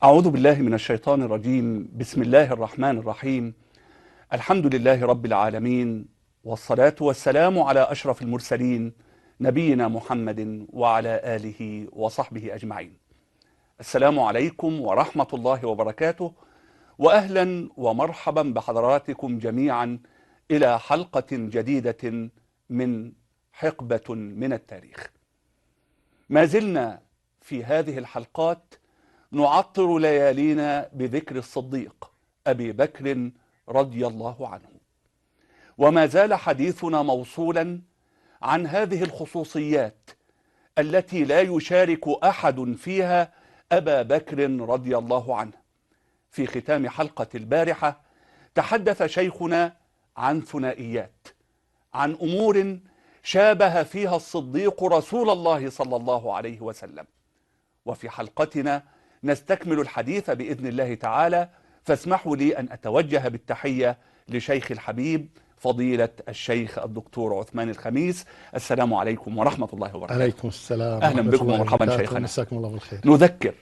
أعوذ بالله من الشيطان الرجيم. بسم الله الرحمن الرحيم. الحمد لله رب العالمين، والصلاة والسلام على أشرف المرسلين نبينا محمد وعلى آله وصحبه أجمعين. السلام عليكم ورحمة الله وبركاته، وأهلا ومرحبا بحضراتكم جميعا إلى حلقة جديدة من حقبة من التاريخ. ما زلنا في هذه الحلقات نعطر ليالينا بذكر الصديق أبي بكر رضي الله عنه، وما زال حديثنا موصولا عن هذه الخصوصيات التي لا يشارك أحد فيها أبا بكر رضي الله عنه. في ختام حلقة البارحة تحدث شيخنا عن ثنائيات، عن أمور شابه فيها الصديق رسول الله صلى الله عليه وسلم. وفي حلقتنا نستكمل الحديث بإذن الله تعالى، فاسمحوا لي أن أتوجه بالتحية لشيخ الحبيب فضيلة الشيخ الدكتور عثمان الخميس. السلام عليكم ورحمة الله وبركاته. عليكم السلام. أهلا بكم ومرحبا شيخنا. مساكم الله بالخير. نذكر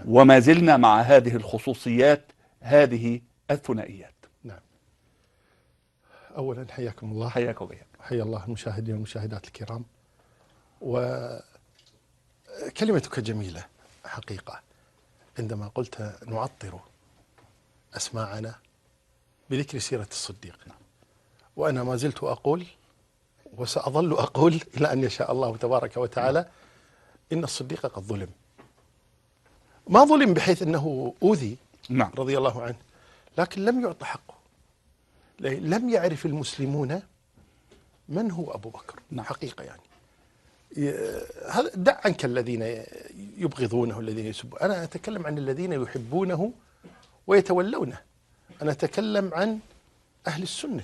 وما زلنا مع هذه الخصوصيات، هذه الثنائيات. نعم. أولا حياكم الله. حياكم بها. حيا الله المشاهدين والمشاهدات الكرام. وكلمتك جميلة حقيقة عندما قلت نعطر أسماعنا بذكر سيرة الصديق. وأنا ما زلت أقول وسأظل أقول إلى أن يشاء الله تبارك وتعالى إن الصديق قد ظلم. ما ظلم بحيث أنه أوذي رضي الله عنه، لكن لم يعط حقه. لم يعرف المسلمون من هو أبو بكر حقيقة. يعني هذا دع عنك الذين يبغضونه الذين يسبونه، أنا أتكلم عن الذين يحبونه ويتولونه. أنا أتكلم عن أهل السنة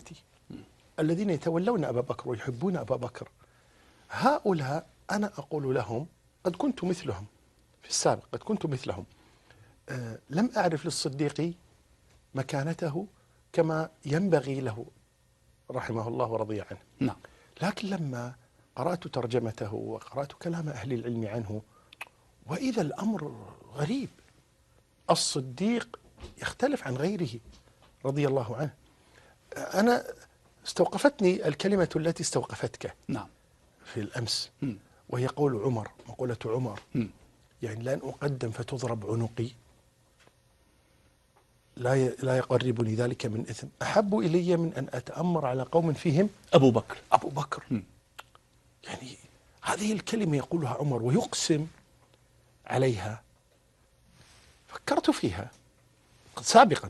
الذين يتولون أبا بكر ويحبون أبا بكر. هؤلاء أنا أقول لهم قد كنت مثلهم في السابق، قد كنت مثلهم. لم أعرف للصديق مكانته كما ينبغي له رحمه الله ورضي عنه. نعم. لكن لما قرأت ترجمته وقرأت كلام أهل العلم عنه، وإذا الأمر غريب. الصديق يختلف عن غيره رضي الله عنه. أنا استوقفتني الكلمة التي استوقفتك في الأمس، وهي قول عمر، مقولة عمر، يعني لن أقدم فتضرب عنقي لا يقربني ذلك من إثم أحب إلي من أن أتأمر على قوم فيهم أبو بكر. أبو بكر. يعني هذه الكلمة يقولها عمر ويقسم عليها. فكرت فيها سابقا،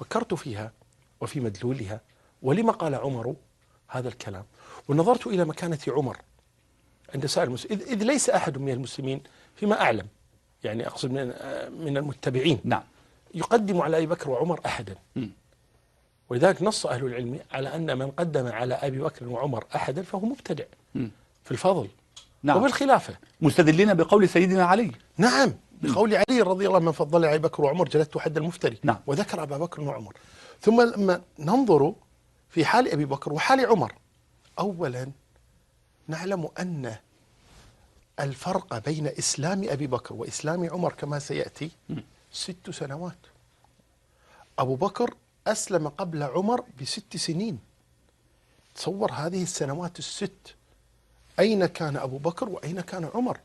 فكرت فيها وفي مدلولها، ولما قال عمر هذا الكلام. ونظرت إلى مكانة عمر عند سائر المسلمين، إذ ليس أحد من المسلمين فيما أعلم، يعني أقصد من المتبعين، يقدم على أبي بكر وعمر أحدا. ولذلك نص أهل العلم على أن من قدم على أبي بكر وعمر أحدا فهو مبتدع في الفضل وبالخلافة، مستدلين بقول سيدنا علي. نعم، بقول علي رضي الله عنه من فضل أبي بكر وعمر جلدت حد المفتري. وذكر أبا بكر وعمر. ثم لما ننظر في حال أبي بكر وحال عمر، أولا نعلم أن الفرق بين إسلام أبي بكر وإسلام عمر كما سيأتي 6 سنوات. أبو بكر أسلم قبل عمر ب6 سنين. تصور هذه السنوات ال6، أين كان أبو بكر وأين كان عمر؟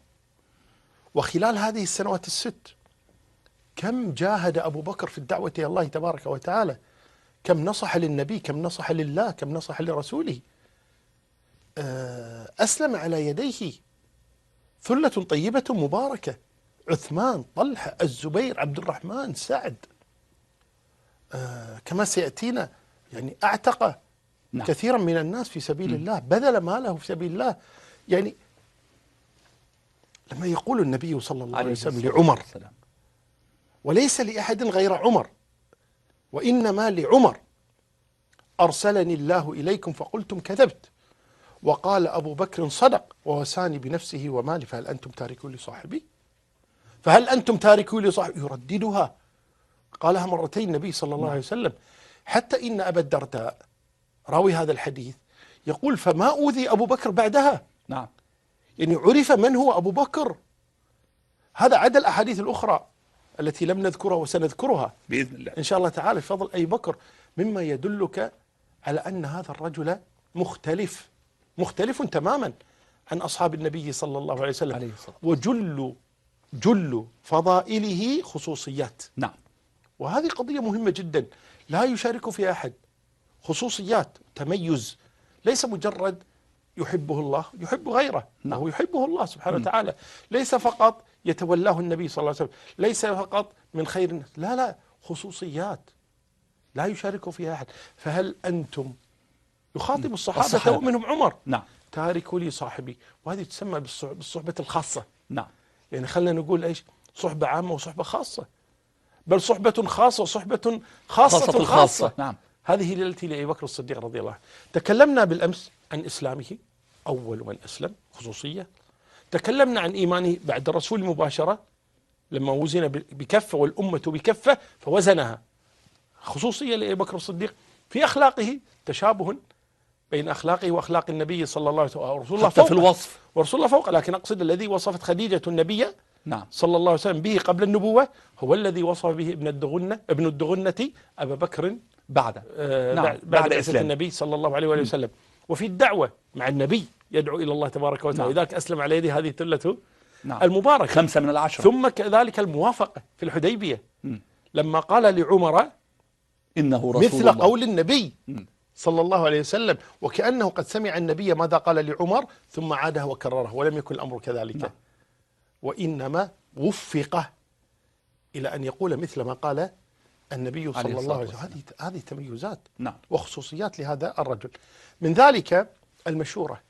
وخلال هذه السنوات ال6 كم جاهد أبو بكر في الدعوة إلى الله تبارك وتعالى، كم نصح للنبي، كم نصح لله، كم نصح لرسوله. أسلم على يديه ثلة طيبة مباركة: عثمان، طلحة، الزبير، عبد الرحمن، سعد. كما سيأتينا يعني أعتق كثيرا من الناس في سبيل الله، بذل ماله في سبيل الله. يعني لما يقول النبي صلى الله عليه وسلم لعمر: وليس لأحد غير عمر، وإنما لعمر أرسلني الله إليكم فقلتم كذبت، وقال أبو بكر صدق ووساني بنفسه ومالي، فهل أنتم تاركوا لصاحبي؟ فهل أنتم تاركوا لصاحبي؟ يرددها، قالها مرتين النبي صلى الله عليه وسلم، حتى إن أبا الدرداء راوي هذا الحديث يقول: فما أوذي أبو بكر بعدها. يعني عرف من هو أبو بكر. هذا عدا الأحاديث الأخرى التي لم نذكرها وسنذكرها بإذن الله. إن شاء الله تعالى بفضل أبي بكر، مما يدلك على أن هذا الرجل مختلف تماما عن أصحاب النبي صلى الله عليه وسلم. عليه الصلاة. وجل فضائله خصوصيات. نعم. وهذه قضية مهمة جدا لا يشارك فيها أحد. خصوصيات، تميز، ليس مجرد يحبه الله، يحب غيره. نعم. وهو يحبه الله سبحانه وتعالى، ليس فقط يتولاه النبي صلى الله عليه وسلم، ليس فقط من خير الناس، لا، خصوصيات لا يشارك فيها أحد. فهل أنتم، يخاطب الصحابة ومنهم عمر، نعم، تاركوا لي صاحبي، وهذه تسمى بالصحبة الخاصة. نعم، يعني خلينا نقول إيش، صحبة عامة وصحبة خاصة، بل صحبة خاصة وصحبة خاصة. نعم. هذه التي لأبي بكر الصديق رضي الله عنه. تكلمنا بالأمس عن إسلامه، أول من أسلم، خصوصية. تكلمنا عن إيمانه بعد الرسول مباشرة لما وزن بكفة والأمة بكفة فوزنها، خصوصية لأبي بكر الصديق. في أخلاقه تشابه بين أخلاقه وأخلاق النبي صلى الله عليه وسلم، ورسول الله حتى فوق، في الوصف، ورسول الله فوق. لكن أقصد الذي وصفت خديجة النبي نعم، صلى الله عليه وسلم به قبل النبوة هو الذي وصف به ابن الدغنة أبا بكر بعد بعد بعثة النبي صلى الله عليه وسلم. وفي الدعوة مع النبي يدعو إلى الله تبارك وتعالى، ولذلك أسلم على يده هذه الثلة المباركة 5 من 10. ثم كذلك الموافقة في الحديبية لما قال لعمر إنه رسول مثل الله. قول النبي صلى الله عليه وسلم، وكأنه قد سمع النبي ماذا قال لعمر ثم عادها وكررها، ولم يكن الأمر كذلك. وإنما وفق إلى أن يقول مثل ما قال النبي صلى الله عليه وسلم. هذه تميزات وخصوصيات لهذا الرجل. من ذلك المشورة.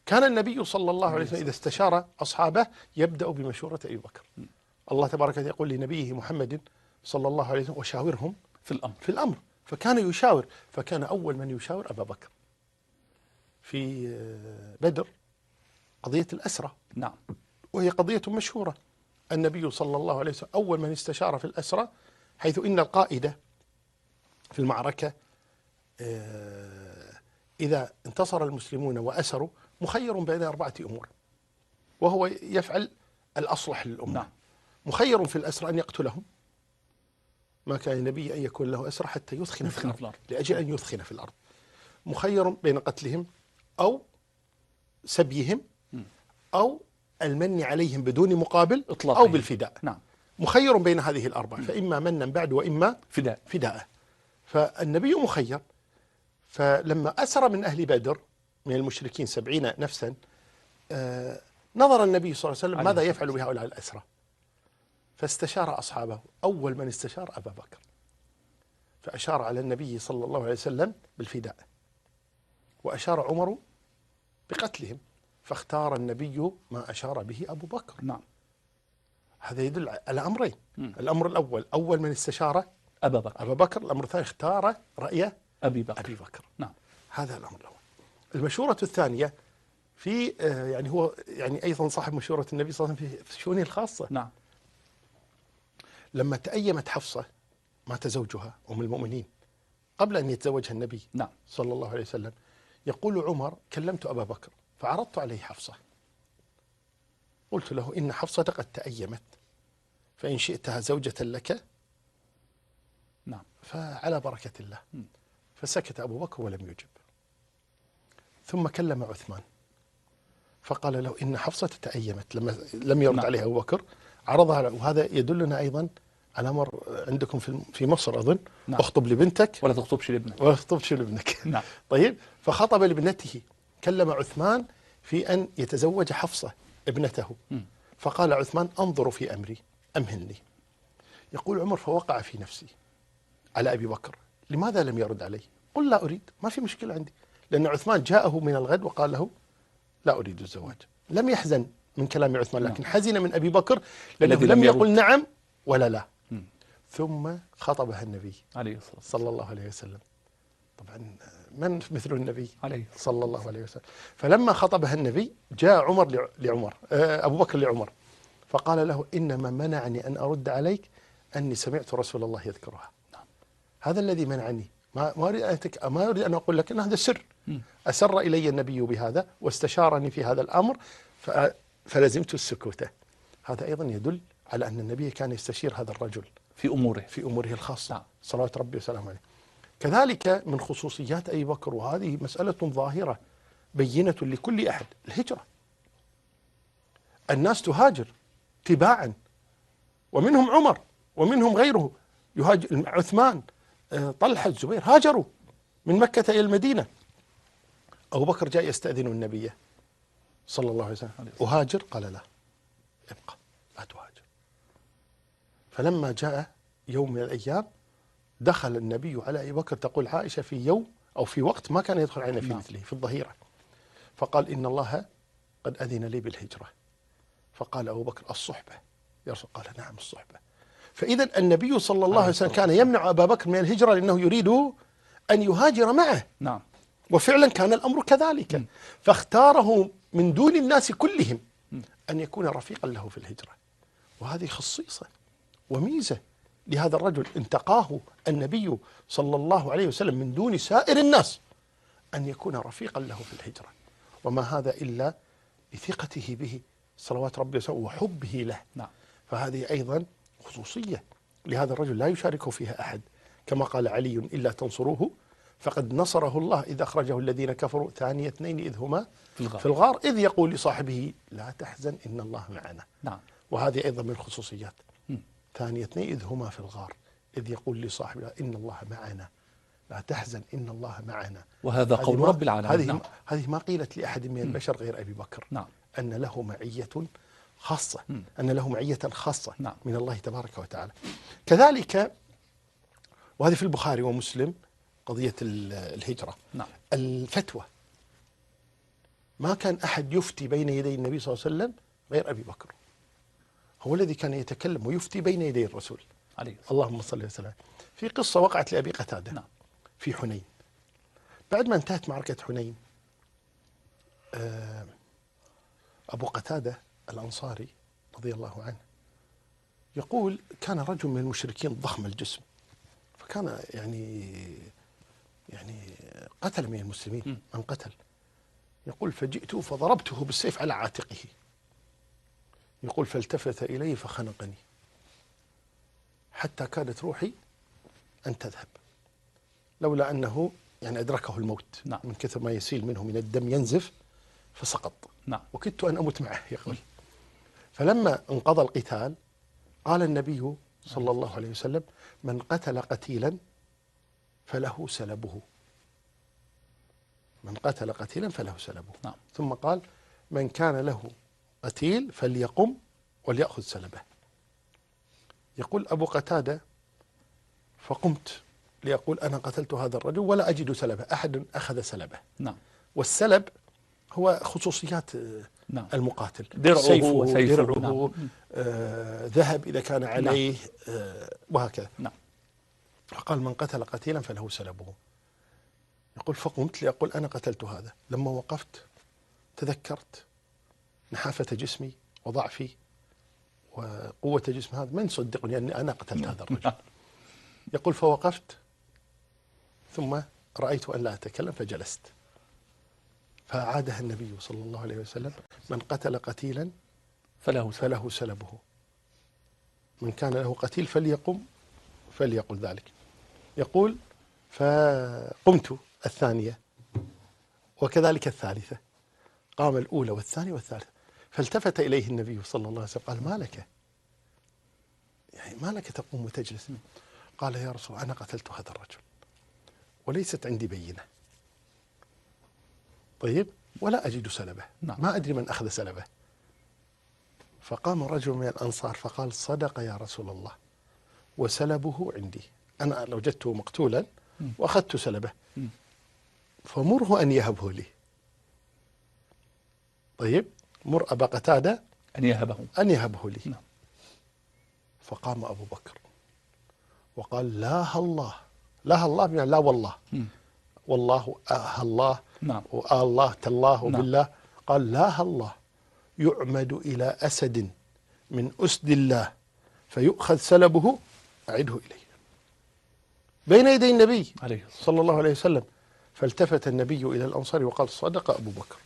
كان النبي صلى الله عليه وسلم إذا استشار أصحابه يبدأ بمشورة أبي بكر. الله تبارك وتعالى يقول لنبيه محمد صلى الله عليه وسلم وشاورهم في الأمر. فكان يشاور، فكان أول من يشاور أبا بكر في بدر، قضية الأسرة. نعم. وهي قضية مشهورة. النبي صلى الله عليه وسلم أول من استشار في الأسرة، حيث إن القائد في المعركة إذا انتصر المسلمون وأسروا مخير بين 4 أمور، وهو يفعل الأصلح للأمة. نعم. مخير في الأسرى أن يقتلهم، ما كان النبي أن يكون له أسرى حتى يثخن في الأرض، لأجل أن يثخن في الأرض. مخير بين قتلهم أو سبيهم أو المن عليهم بدون مقابل إطلاقه أو بالفداء. نعم. مخير بين هذه الأربع، فإما منا بعد وإما فداء. فالنبي مخير. فلما أسر من أهل بدر من المشركين 70 نفسا، نظر النبي صلى الله عليه وسلم ماذا يفعل بهؤلاء الأسرى، فاستشار أصحابه. أول من استشار أبا بكر، فأشار على النبي صلى الله عليه وسلم بالفداء، وأشار عمر بقتلهم، فاختار النبي ما أشار به أبو بكر. نعم. هذا يدل على أمرين. الأمر الأول، أول من استشار أبا بكر. الأمر الثاني، اختار رأي أبي بكر. نعم. هذا الأمر الأول. المشورة الثانية في يعني هو يعني أيضا صاحب مشورة النبي صلى الله عليه وسلم في شؤونه الخاصة. نعم. لما تأيمت حفصة مات زوجها أم المؤمنين قبل أن يتزوجها النبي صلى الله عليه وسلم، يقول عمر: كلمت أبا بكر فعرضت عليه حفصة، قلت له: إن حفصة قد تأيمت، فإن شئتها زوجة لك فعلى بركة الله. فسكت أبو بكر ولم يجب. ثم كلم عثمان فقال له: إن حفصة تأيمت. لما لم يرد عليها أبو بكر عرضها على، وهذا يدلنا أيضا على أمر عندكم في مصر أظن: اخطب لبنتك ولا تخطبش لابنك. نعم. طيب، فخطب لابنته. كلم عثمان في أن يتزوج حفصة ابنته. فقال عثمان: أنظر في أمري أمهلني. يقول عمر: فوقع في نفسي على أبي بكر، لماذا لم يرد علي؟ قل: لا أريد، ما في مشكلة عندي. لأن عثمان جاءه من الغد وقال له: لا أريد الزواج. لم يحزن من كلام عثمان، لكن حزن من أبي بكر لأنه لم يقل نعم ولا لا. ثم خطبها النبي صلى الله عليه وسلم. طبعا من مثل النبي صلى الله عليه وسلم. فلما خطبها النبي جاء أبو بكر لعمر فقال له: إنما منعني أن أرد عليك أني سمعت رسول الله يذكرها. هذا الذي منعني. ما أريد أن أقول لك أن هذا سر. أسر إلي النبي بهذا واستشارني في هذا الأمر فلزمت السكوت. هذا أيضا يدل على أن النبي كان يستشير هذا الرجل في أموره. في أموره الخاصة. نعم. صلوات ربي وسلامه عليه. كذلك من خصوصيات أبي بكر، وهذه مسألة ظاهرة بينة لكل أحد، الهجرة. الناس تهاجر تباعا، ومنهم عمر ومنهم غيره يهاجر، عثمان، طلحة، الزبير، هاجروا من مكة إلى المدينة. أبو بكر جاء يستأذن النبي صلى الله عليه وسلم، أهاجر؟ قال لا، ابقى لا تهاجر. فلما جاء يوم من الأيام دخل النبي على أبي بكر، تقول عائشة، في يوم أو في وقت ما كان يدخل علينا في مثله، في الظهيرة، فقال إن الله قد أذن لي بالهجرة. فقال أبو بكر الصحبة يا رسول؟ قال نعم الصحبة. فإذا النبي صلى الله عليه وسلم كان يمنع أبا بكر من الهجرة لأنه يريد أن يهاجر معه. نعم. وفعلا كان الأمر كذلك، فاختاره من دون الناس كلهم أن يكون رفيقا له في الهجرة. وهذه خصيصة وميزة لهذا الرجل، انتقاه النبي صلى الله عليه وسلم من دون سائر الناس أن يكون رفيقا له في الهجرة. وما هذا إلا بثقته به صلوات ربي وسلامه وحبه له. نعم. فهذه أيضا خصوصية لهذا الرجل لا يشاركه فيها أحد، كما قال علي إلا تنصروه فقد نصره الله إذ أخرجه الذين كفروا ثاني اثنين إذ هما في الغار إذ يقول لصاحبه لا تحزن إن الله معنا. نعم. وهذه أيضا من الخصوصيات. ثاني اثنين إذ هما في الغار إذ يقول لصاحبه إن الله معنا لا تحزن إن الله معنا. وهذا قول رب العالمين. هذه ما قيلت لأحد من البشر غير أبي بكر. نعم. أن له معية خاصة، أن له معية خاصة نعم. من الله تبارك وتعالى. كذلك، وهذه في البخاري ومسلم، قضية الهجرة. نعم. الفتوى، ما كان أحد يفتي بين يدي النبي صلى الله عليه وسلم غير أبي بكر، هو الذي كان يتكلم ويفتي بين يدي الرسول عليه اللهم صل وسلم. في قصة وقعت لأبي قتادة. نعم. في حنين، بعد ما انتهت معركة حنين، أبو قتادة الأنصاري رضي الله عنه يقول كان رجل من المشركين ضخم الجسم، فكان يعني قتل من المسلمين من قتل. يقول فجئت فضربته بالسيف على عاتقه. يقول فالتفت إلي فخنقني حتى كادت روحي أن تذهب، لولا أنه أدركه الموت. نعم. من كثر ما يسيل منه من الدم ينزف فسقط. نعم. وكدت أن أموت معه. يقول فلما انقضى القتال قال النبي صلى الله عليه وسلم من قتل قتيلا فله سلبه، من قتل قتيلا فله سلبه. نعم. ثم قال من كان له قتيل فليقم وليأخذ سلبه. يقول أبو قتادة فقمت ليقول أنا قتلت هذا الرجل ولا أجد سلبه، أحد أخذ سلبه. نعم. والسلب هو خصوصيات نعم. المقاتل، درعه وسيفه، درعه، نعم. ذهب إذا كان عليه، وهكذا. نعم. فقال من قتل قتيلا فله سلبه. يقول فقمت لأقول أنا قتلت هذا، لما وقفت تذكرت نحافة جسمي وضعفي وقوة جسم هذا، من يصدقني أني أنا قتلت هذا الرجل؟ يقول فوقفت ثم رأيت أن لا أتكلم فجلست، فأعادها النبي صلى الله عليه وسلم من قتل قتيلا فله سلبه، من كان له قتيل فليقم فليقل ذلك. يقول فقمت الثانية وكذلك الثالثة، قام الأولى والثانية والثالثة، فالتفت إليه النبي صلى الله عليه وسلم قال ما لك؟ ما لك تقوم وتجلس؟ قال يا رسول الله أنا قتلت هذا الرجل وليست عندي بينة، طيب، ولا أجد سلبه. نعم. ما أدري من أخذ سلبه. فقام رجل من الأنصار فقال صدق يا رسول الله وسلبه عندي، أنا لو وجدته مقتولا وأخذت سلبه فمره أن يهبه لي. طيب، مر أبا قتادة أن يهبه لي. نعم. فقام أبو بكر وقال لا الله، لا الله بمعنى لا والله، والله الله، نعم. والله تالله وبالله. نعم. قال لا الله يعمد إلى أسد من أسد الله فيؤخذ سلبه أعده إليه، بين يدي النبي صلى الله عليه وسلم. فالتفت النبي إلى الأنصار وقال صدق أبو بكر.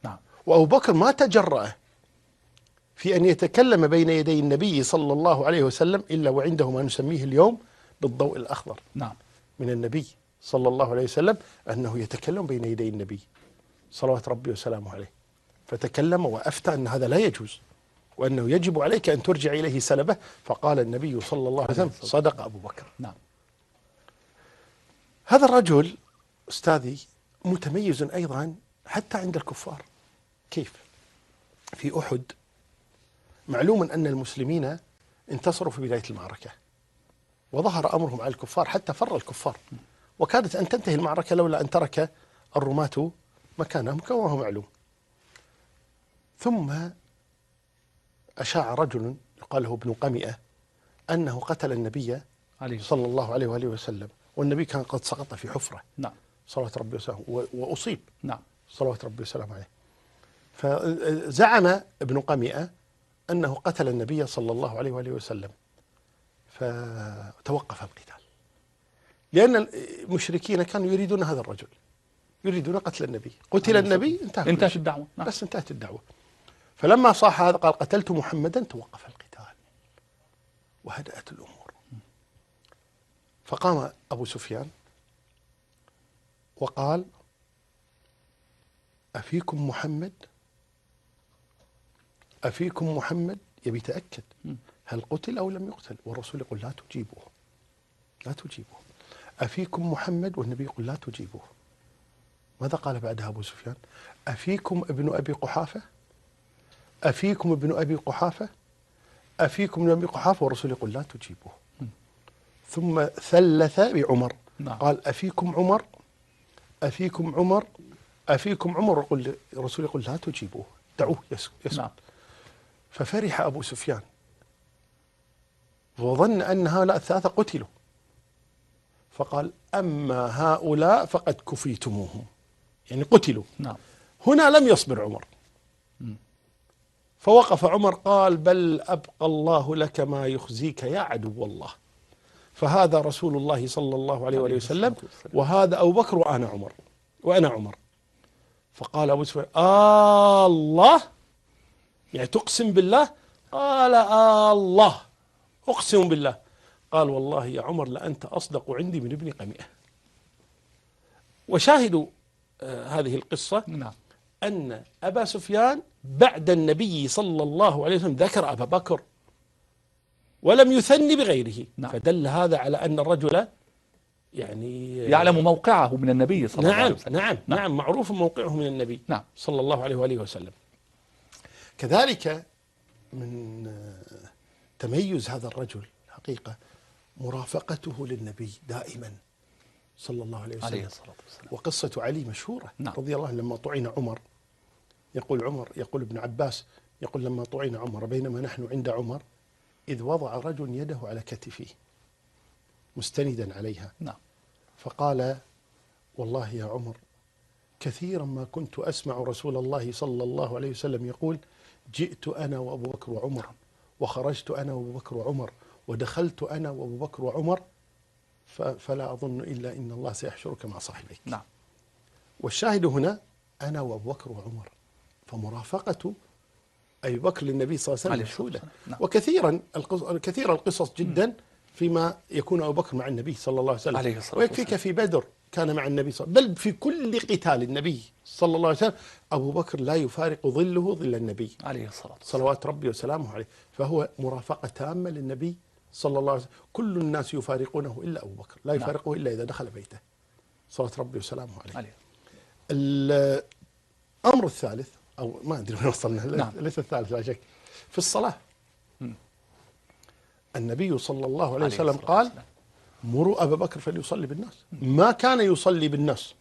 نعم. وأبو بكر ما تجرأ في أن يتكلم بين يدي النبي صلى الله عليه وسلم إلا وعنده ما نسميه اليوم بالضوء الأخضر نعم. من النبي صلى الله عليه وسلم، أنه يتكلم بين يدي النبي صلوات ربي وسلامه عليه، فتكلم وأفتى أن هذا لا يجوز، وأنه يجب عليك أن ترجع إليه سلبه. فقال النبي صلى الله عليه وسلم: صدق أبو بكر. نعم. هذا الرجل أستاذي متميز أيضا حتى عند الكفار. كيف؟ في أحد معلوم أن المسلمين انتصروا في بداية المعركة، وظهر أمرهم على الكفار حتى فر الكفار، وكادت أن تنتهي المعركة لولا أن ترك الرماة مكانهم كما هو معلوم. ثم أشاع رجل يقال له ابن قمئة أنه قتل النبي صلى الله عليه وآله وسلم، والنبي كان قد سقط في حفرة. نعم. صلوات ربي وسلامه، وأصيب. نعم. صلوات ربي وسلامه عليه. فزعم ابن قمئة أنه قتل النبي صلى الله عليه وآله وسلم، فتوقف القتال، لأن المشركين كانوا يريدون هذا الرجل، يريدون قتل النبي. قتل النبي، انتهت الدعوة. نعم. بس انتهت الدعوة. فلما صاح هذا قال: قتلت محمدا، توقف القتال وهدأت الأمور. فقام أبو سفيان وقال: أفيكم محمد؟ أفيكم محمد؟ يبي يتأكد هل قتل أو لم يقتل، والرسول يقول: لا تجيبوه، لا تجيبوه. أفيكم محمد؟ والنبي يقول: لا تجيبوه. ماذا قال بعدها أبو سفيان؟ أفيكم ابن أبي قحافة؟ أفيكم ابن أبي قحافة؟ أفيكم ابن أبي قحافة؟ والرسول يقول: لا تجيبوه. ثم ثلث بعمر. نعم. قال: أفيكم عمر؟ أفيكم عمر؟ أفيكم عمر؟ الرسول يقول: لا تجيبوه، دعوه يسكت. نعم. ففرح أبو سفيان وظن أن هؤلاء الثلاثة قتلوا، فقال: أما هؤلاء فقد كفيتموهم، يعني قتلوا. نعم. هنا لم يصبر عمر، فوقف عمر قال: بل أبقى الله لك ما يخزيك يا عدو الله، فهذا رسول الله صلى الله عليه وآله وسلم، وهذا أبو بكر وأنا عمر. فقال أبو سفيان: الله، يعني تقسم بالله؟ قال: الله أقسم بالله. قال: والله يا عمر لأنت أصدق عندي من ابن قمئة. وشاهدوا هذه القصة نعم. أن أبا سفيان بعد النبي صلى الله عليه وسلم ذكر أبا بكر ولم يثني بغيره. نعم. فدل هذا على أن الرجل يعني يعلم موقعه من النبي صلى الله عليه وسلم. نعم معروف موقعه من النبي نعم. صلى الله عليه وآله وسلم. كذلك من تميز هذا الرجل حقيقة مرافقته للنبي دائما صلى الله عليه وسلم. عليه الصلاة والسلام. وقصة علي مشهورة. نعم. رضي الله عنه لما طعن عمر، يقول ابن عباس يقول: لما طعن عمر بينما نحن عند عمر إذ وضع رجل يده على كتفه مستندا عليها. نعم. فقال: والله يا عمر كثيرا ما كنت أسمع رسول الله صلى الله عليه وسلم يقول: جئت أنا وأبو بكر وعمر، وخرجت أنا وأبو بكر وعمر، ودخلت أنا وأبو بكر وعمر، فلا أظن إلا إن الله سيحشرك مع صاحبيك. نعم. والشاهد هنا أنا وأبو بكر وعمر، فمرافقة أبي بكر للنبي صلى الله عليه وسلم مشهودة. نعم. وكثيرا كثير القصص جدا فيما يكون أبو بكر مع النبي صلى الله عليه وسلم. ويكفيك في بدر كان مع النبي بل في كل قتال النبي صلى الله عليه وسلم أبو بكر لا يفارق ظله ظل النبي عليه الصلاة والسلام. صلوات ربي وسلامه عليه. فهو مرافقة تامة للنبي صلى الله عليه وسلم. كل الناس يفارقونه إلا أبو بكر، لا يفارقه إلا إذا دخل بيته صلوات ربي وسلامه عليه. الأمر الثالث، أو ما أدري وين وصلنا. نعم. ليس الثالث لا شك، في الصلاة. النبي صلى الله عليه وسلم قال: مروا أبا بكر فليصلي بالناس. ما كان يصلي بالناس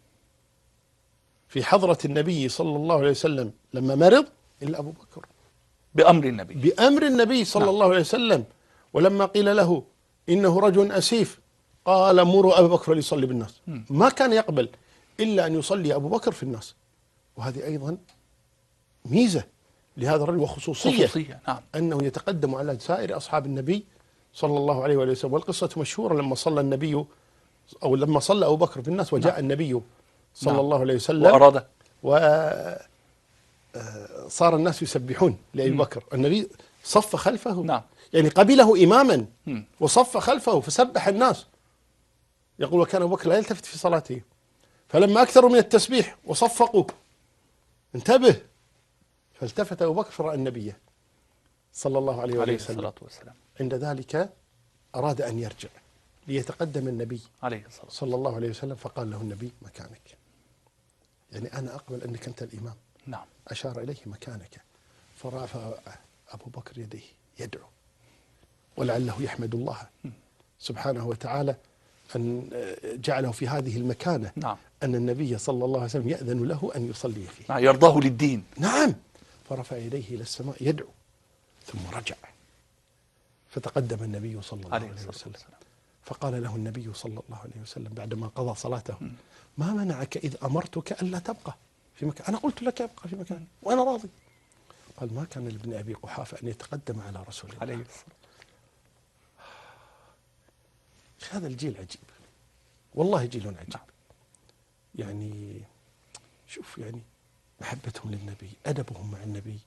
في حضرة النبي صلى الله عليه وسلم لما مرض إلا أبو بكر، بأمر النبي صلى الله عليه وسلم. ولما قيل له إنه رجل أسيف قال: مروا أبا بكر فليصلي بالناس. ما كان يقبل إلا أن يصلي أبو بكر في الناس. وهذه أيضا ميزة لهذا الرجل وخصوصية. نعم. أنه يتقدم على سائر أصحاب النبي صلى الله عليه وسلم. والقصة مشهورة لما صلى النبي، أو لما صلى أبو بكر بالناس وجاء النبي صلى الله عليه وسلم صار الناس يسبحون لأبي بكر، النبي صف خلفه، نعم. يعني قبله إماما مم. وصف خلفه فسبح الناس. يقول وكان أبو بكر لا يلتفت في صلاته، فلما أكثروا من التسبيح وصفقوا انتبه، فالتفت أبو بكر فرأى النبي صلى الله عليه عليه وسلم. الصلاة والسلام. عند ذلك أراد أن يرجع ليتقدم النبي عليه الصلاة والسلام. صلى الله عليه وسلم، فقال له النبي مكانك، يعني أنا أقبل أنك أنت الإمام. نعم. أشار إليه مكانك، فرفع أبو بكر يديه يدعو، ولعله يحمد الله سبحانه وتعالى أن جعله في هذه المكانة. نعم. أن النبي صلى الله عليه وسلم يأذن له أن يصلي فيه. نعم. يرضاه للدين. نعم. فرفع يديه إلى السماء يدعو، ثم رجع فتقدم النبي صلى الله عليه وسلم، فقال له النبي صلى الله عليه وسلم بعدما قضى صلاته: ما منعك إذ أمرتك ألا تبقى في مكان؟ أنا قلت لك ابقى في مكان وأنا راضي. قال: ما كان لابن أبي قحافة أن يتقدم على رسول الله. عليه الصلاة. هذا الجيل عجيب، والله جيل عجيب. نعم. يعني شوف، يعني محبتهم للنبي، أدبهم مع النبي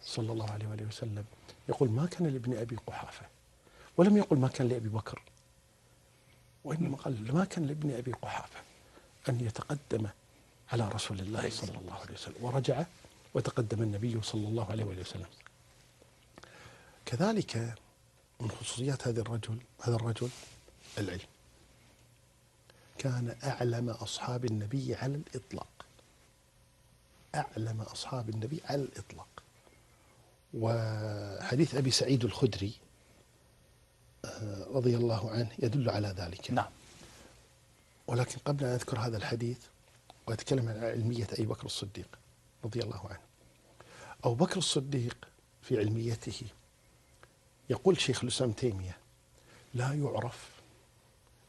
صلى الله عليه وآله وسلم. يقول: ما كان لابن أبي قحافة، ولم يقل ما كان لأبي بكر، وإنما قال: ما كان لابن أبي قحافة أن يتقدم على رسول الله صلى الله عليه وسلم. ورجع وتقدم النبي صلى الله عليه وسلم. كذلك من خصوصيات هذا الرجل العلم. كان أعلم أصحاب النبي على الإطلاق، أعلم أصحاب النبي على الإطلاق. وحديث أبي سعيد الخدري رضي الله عنه يدل على ذلك. نعم. ولكن قبل أن أذكر هذا الحديث وأتكلم عن علمية أبي بكر الصديق رضي الله عنه. أبو بكر الصديق في علميته يقول شيخ الإسلام تيمية: لا يعرف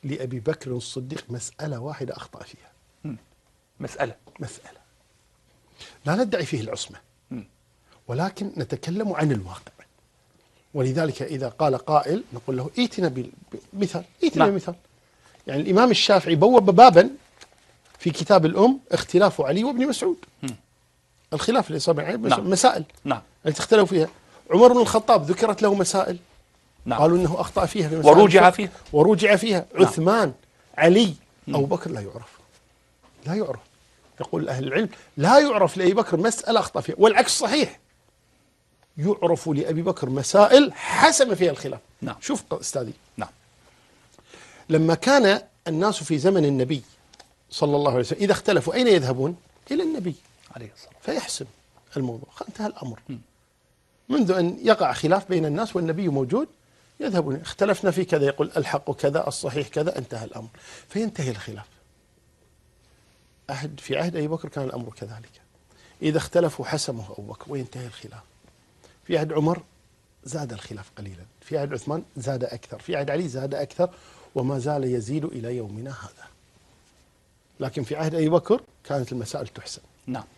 لأبي بكر الصديق مسألة واحدة أخطأ فيها. مسألة لا ندعي فيه العصمة، ولكن نتكلم عن الواقع. ولذلك إذا قال قائل نقول له: ائتنا بمثال، ائتنا بمثال. يعني الإمام الشافعي بوب بابا في كتاب الأم: اختلاف علي وابن مسعود. الخلاف اللي صار مسائل التي اختلفوا فيها. عمر بن الخطاب ذكرت له مسائل قالوا إنه أخطأ فيها في مسائل ورجع فيها. عثمان، علي، أبو بكر لا يعرف. يقول أهل العلم: لا يعرف لأبي بكر مسألة أخطأ فيها، والعكس صحيح، يعرف لأبي بكر مسائل حسم فيها الخلاف. شوف أستاذي، لما كان الناس في زمن النبي صلى الله عليه وسلم إذا اختلفوا أين يذهبون؟ إلى النبي عليه الصلاة والسلام فيحسم الموضوع، انتهى الأمر. منذ أن يقع خلاف بين الناس والنبي موجود يذهبون: اختلفنا في كذا، يقول الحق كذا، الصحيح كذا، انتهى الأمر، فينتهي الخلاف. في عهد أبي بكر كان الأمر كذلك، إذا اختلفوا حسمه أبو بكر وينتهي الخلاف. في عهد عمر زاد الخلاف قليلا، في عهد عثمان زاد أكثر، في عهد علي زاد أكثر، وما زال يزيد إلى يومنا هذا. لكن في عهد أبي بكر كانت المسائل تحسن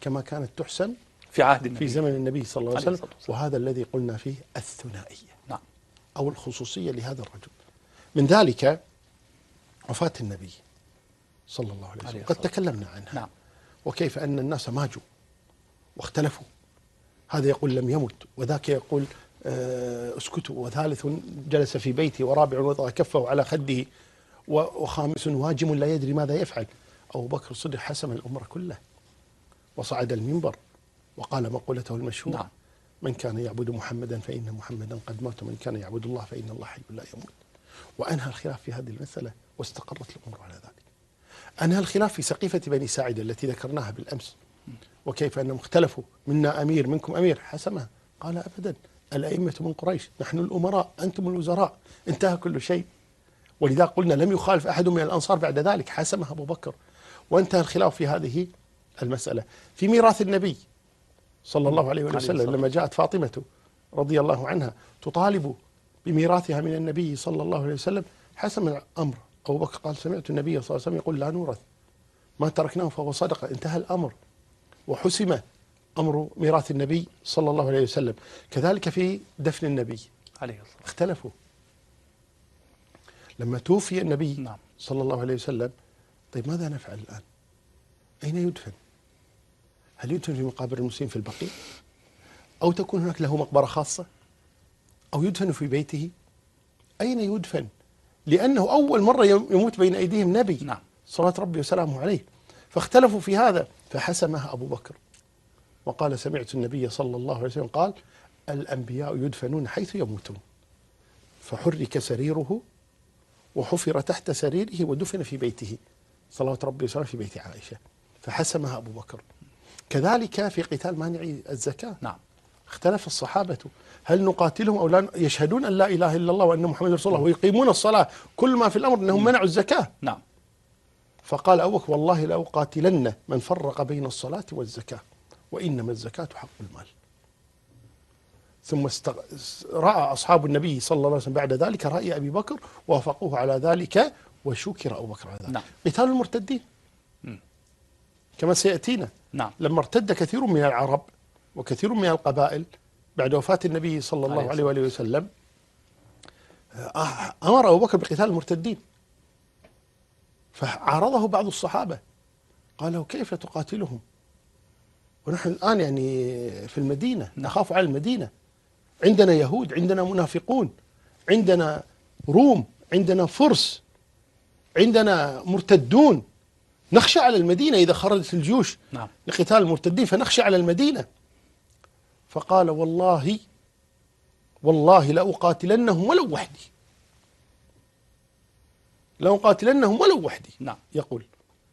كما كانت تحسن في عهد النبي في زمن النبي صلى الله عليه وسلم. وهذا الذي قلنا فيه الثنائية أو الخصوصية لهذا الرجل. من ذلك وفاة النبي صلى الله عليه وسلم، قد تكلمنا عنها. وكيف أن الناس ماجوا واختلفوا، هذا يقول لم يمت، وذاك يقول اسكتوا، وثالث جلس في بيته، ورابع وضع كفه على خده، وخامس واجم لا يدري ماذا يفعل. أبو بكر الصديق حسم الأمر كله، وصعد المنبر وقال مقولته المشهورة: من كان يعبد محمدا فإن محمدا قد مات، ومن كان يعبد الله فإن الله حي لا يموت. وأنهى الخلاف في هذه المسألة واستقرت الأمور على ذلك. أنهى الخلاف في سقيفة بني ساعدة التي ذكرناها بالأمس، وكيف أنهم اختلفوا: منا أمير منكم أمير، حسمها. قال: أبدا، الأئمة من قريش، نحن الأمراء أنتم الوزراء، انتهى كل شيء. ولذا قلنا لم يخالف أحد من الأنصار بعد ذلك، حسمها أبو بكر، وانتهى الخلاف في هذه المسألة. في ميراث النبي صلى الله عليه وسلم لما جاءت فاطمة رضي الله عنها تطالب بميراثها من النبي صلى الله عليه وسلم، حسم الأمر أبو بكر، قال: سمعت النبي صلى الله عليه وسلم يقول: لا نورث، ما تركناه فهو صدقة، انتهى الأمر، وحسم أمر ميراث النبي صلى الله عليه وسلم. كذلك في دفن النبي عليه الصلاة، اختلفوا لما توفي النبي صلى الله عليه وسلم: طيب ماذا نفعل الآن؟ أين يدفن؟ هل يدفن في مقابر المسلمين في البقيع، أو تكون هناك له مقبرة خاصة، أو يدفن في بيته؟ أين يدفن؟ لأنه أول مرة يموت بين أيديهم نبي نعم. صلوات ربي وسلامه عليه. فاختلفوا في هذا، فحسمها أبو بكر وقال: سمعت النبي صلى الله عليه وسلم قال: الأنبياء يدفنون حيث يموتون. فحرك سريره وحفر تحت سريره ودفن في بيته صلوات ربي وسلامه في بيت عائشة. فحسمها أبو بكر. كذلك في قتال مانعي الزكاة. نعم. اختلف الصحابة هل نقاتلهم أو لا، يشهدون أن لا إله إلا الله وأن محمد رسول الله ويقيمون الصلاة، كل ما في الأمر أنهم منعوا الزكاة. نعم. فقال أبو بكر: والله لأقاتلن من فرق بين الصلاة والزكاة، وإنما الزكاة حق المال. ثم رأى أصحاب النبي صلى الله عليه وسلم بعد ذلك رأي أبي بكر ووافقوه على ذلك، وشكر أبو بكر على ذلك. نعم. قتال المرتدين كما سيأتينا. نعم. لما ارتد كثير من العرب وكثير من القبائل بعد وفاة النبي صلى الله عليه وآله وسلم، أمر أبو بكر بقتال المرتدين. فعارضه بعض الصحابة، قال له: كيف تقاتلهم ونحن الآن يعني في المدينة، نخاف على المدينة، عندنا يهود، عندنا منافقون، عندنا روم، عندنا فرس، عندنا مرتدون، نخشى على المدينة إذا خرجت الجيوش نعم. لقتال المرتدين فنخشى على المدينة. فقال: والله لأقاتلنهم ولو وحدي، لأقاتلنهم ولو وحدي. نعم. يقول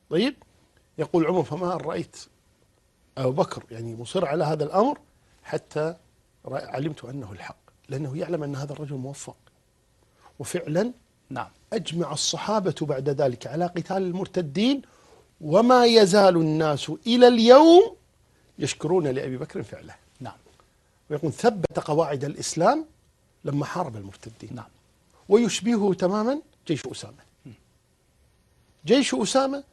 طيب، يقول عمر: فما رأيت أبو بكر يعني مصر على هذا الأمر حتى علمت أنه الحق، لأنه يعلم أن هذا الرجل موفق. وفعلا نعم. أجمع الصحابة بعد ذلك على قتال المرتدين، وما يزال الناس إلى اليوم يشكرون لأبي بكر فعله. نعم. ويقول: ثبت قواعد الإسلام لما حارب المرتدين. نعم. ويشبهه تماما جيش أسامة. جيش أسامة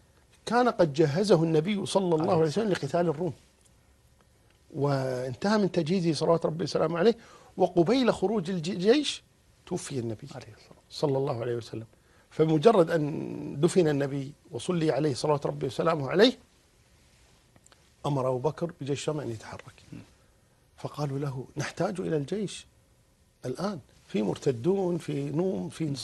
كان قد جهزه النبي صلى الله عليه وسلم لقتال الروم، وانتهى من تجهيزه صلوات ربي وسلامه عليه، وقبيل خروج الجيش توفي النبي صلى الله عليه وسلم. فمجرد أن دفن النبي وصلي عليه صلوات ربي وسلامه عليه، أمر أبو بكر بجيش الشام أن يتحرك. فقالوا له: نحتاج إلى الجيش الآن، في مرتدون، في نوم، في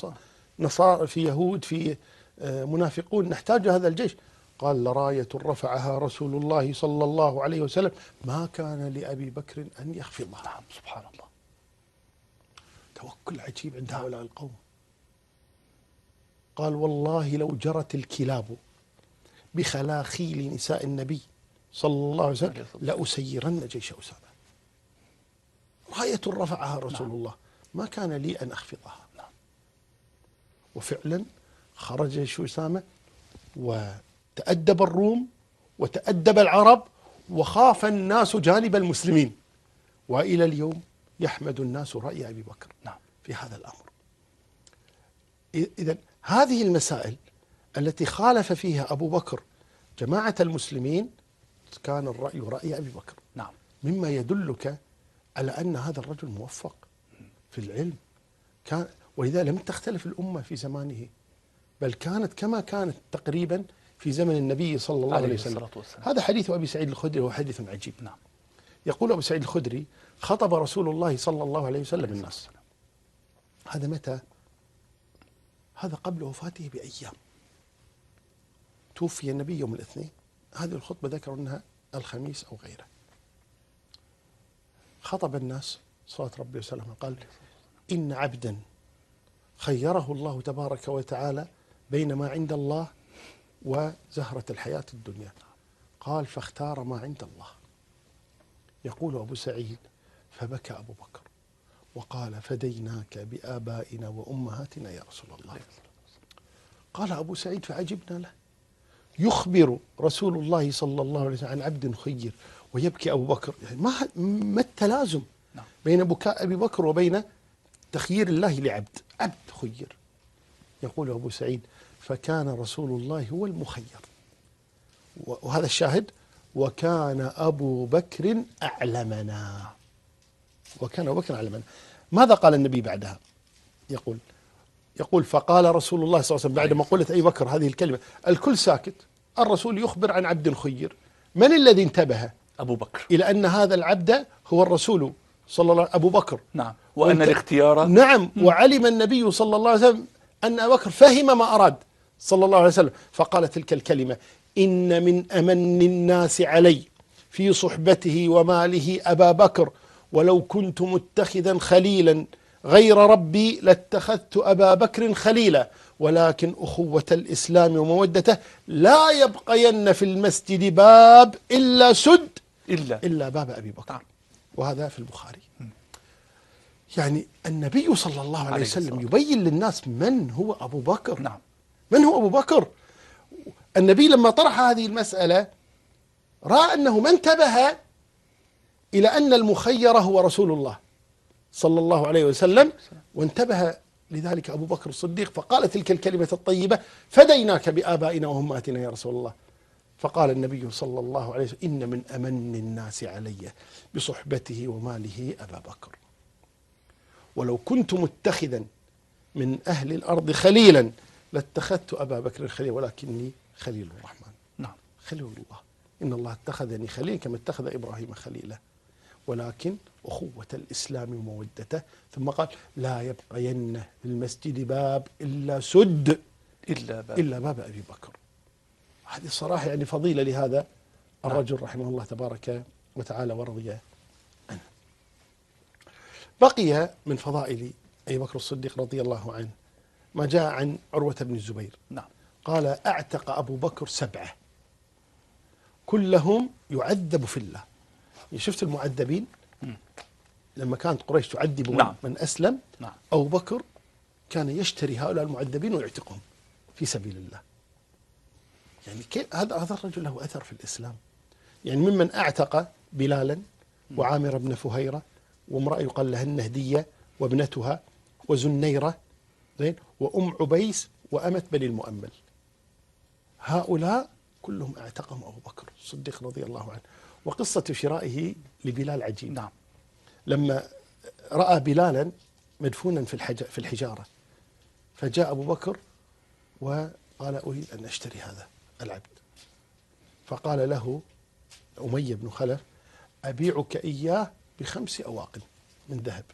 نصارى، في يهود، في منافقون، نحتاج هذا الجيش. قال: لراية رفعها رسول الله صلى الله عليه وسلم ما كان لأبي بكر أن يخفضها. نعم. سبحان الله. توكل عجيب عند هؤلاء القوم. قال: والله لو جرت الكلاب بخلاخيل نساء النبي صلى الله عليه وسلم لأسيرن جيش أسامة. راية رفعها رسول الله ما كان لي أن أخفضها. وفعلا خرج جيش أسامة، وتأدب الروم وتأدب العرب، وخاف الناس جانب المسلمين. وإلى اليوم يحمد الناس رأي أبي بكر في هذا الأمر. إذن هذه المسائل التي خالف فيها أبو بكر جماعة المسلمين كان الرأي رأي أبي بكر. نعم. مما يدلك على أن هذا الرجل موفق في العلم. كان ولذا لم تختلف الأمة في زمانه، بل كانت كما كانت تقريبا في زمن النبي صلى الله عليه وسلم. هذا حديث أبي سعيد الخدري، وهو حديث عجيب. نعم. يقول أبو سعيد الخدري: خطب رسول الله صلى الله عليه وسلم الناس. هذا متى؟ هذا قبل وفاته بأيام. توفي النبي يوم الاثنين، هذه الخطبة ذكروا أنها الخميس أو غيره. خطب الناس صلوات ربي وسلامه، قال: إن عبدا خيره الله تبارك وتعالى بين ما عند الله وزهرة الحياة الدنيا. قال: فاختار ما عند الله. يقول أبو سعيد: فبكى أبو بكر وقال: فديناك بآبائنا وأمهاتنا يا رسول الله. قال أبو سعيد: فعجبنا له، يخبر رسول الله صلى الله عليه وسلم عن عبد خير ويبكي أبو بكر. يعني ما التلازم بين بكاء أبي بكر وبين تخيير الله لعبد؟ عبد خير. يقول أبو سعيد: فكان رسول الله هو المخير. وهذا الشاهد: وكان أبو بكر أعلمنا. وكان أبو بكر أعلمنا. ماذا قال النبي بعدها؟ يقول: فقال رسول الله صلى الله عليه وسلم بعد ما قلت أبي بكر هذه الكلمة، الكل ساكت، الرسول يخبر عن عبد خير، من الذي انتبه؟ أبو بكر. إلى أن هذا العبد هو الرسول صلى الله عليه وسلم أبو بكر. نعم. وأن الاختيار. نعم. وعلم النبي صلى الله عليه وسلم أن أبا بكر فهم ما أراد صلى الله عليه وسلم، فقال تلك الكلمة: إن من أمن الناس علي في صحبته وماله أبا بكر، ولو كنت متخذا خليلا غير ربي لاتخذت أبا بكر خليلا، ولكن أخوة الإسلام ومودته لا يبقين في المسجد باب إلا سد إلا باب أبي بكر. وهذا في البخاري. يعني النبي صلى الله عليه وسلم يبين للناس من هو أبو بكر. نعم. من هو أبو بكر؟ النبي لما طرح هذه المسألة رأى أنه ما انتبه إلى أن المخير هو رسول الله صلى الله عليه وسلم، وانتبه لذلك أبو بكر الصديق فقال تلك الكلمة الطيبة: فديناك بآبائنا وأمهاتنا يا رسول الله. فقال النبي صلى الله عليه وسلم: إن من أمن الناس علي بصحبته وماله أبا بكر، ولو كنت متخذا من أهل الأرض خليلا لاتخذت أبا بكر خليلا، ولكني خليل الرحمن. نعم. خليل الله. إن الله اتخذني خليلا كما اتخذ إبراهيم خليلا، ولكن أخوة الإسلام ومودته. ثم قال: لا يبقين في المسجد باب إلا سد إلا باب أبي بكر. هذه صراحة يعني فضيلة لهذا الرجل رحمه الله تبارك وتعالى ورضي عنه. بقي من فضائل أبي بكر الصديق رضي الله عنه ما جاء عن عروة بن الزبير. نعم. قال: اعتق أبو بكر 7 كلهم يعذب في الله. شفت المعذبين لما كانت قريش تعذب نعم. من أسلم، نعم. أبو بكر كان يشتري هؤلاء المعذبين ويعتقهم في سبيل الله. يعني كيف هذا الرجل له أثر في الإسلام. يعني ممن اعتق بلالا وعامر بن فهيرة وامرأة يقال لها النهدية وابنتها وزنيرة زين وأم عبيس وأمة بني المؤمل، هؤلاء كلهم اعتقهم أبو بكر الصديق رضي الله عنه. وقصة شرائه لبلال عجيب. نعم. لما رأى بلالا مدفونا في الحجارة، فجاء أبو بكر وقال: أريد أن أشتري هذا العبد. فقال له أمية بن خلف: أبيعك إياه ب5 أواق من ذهب.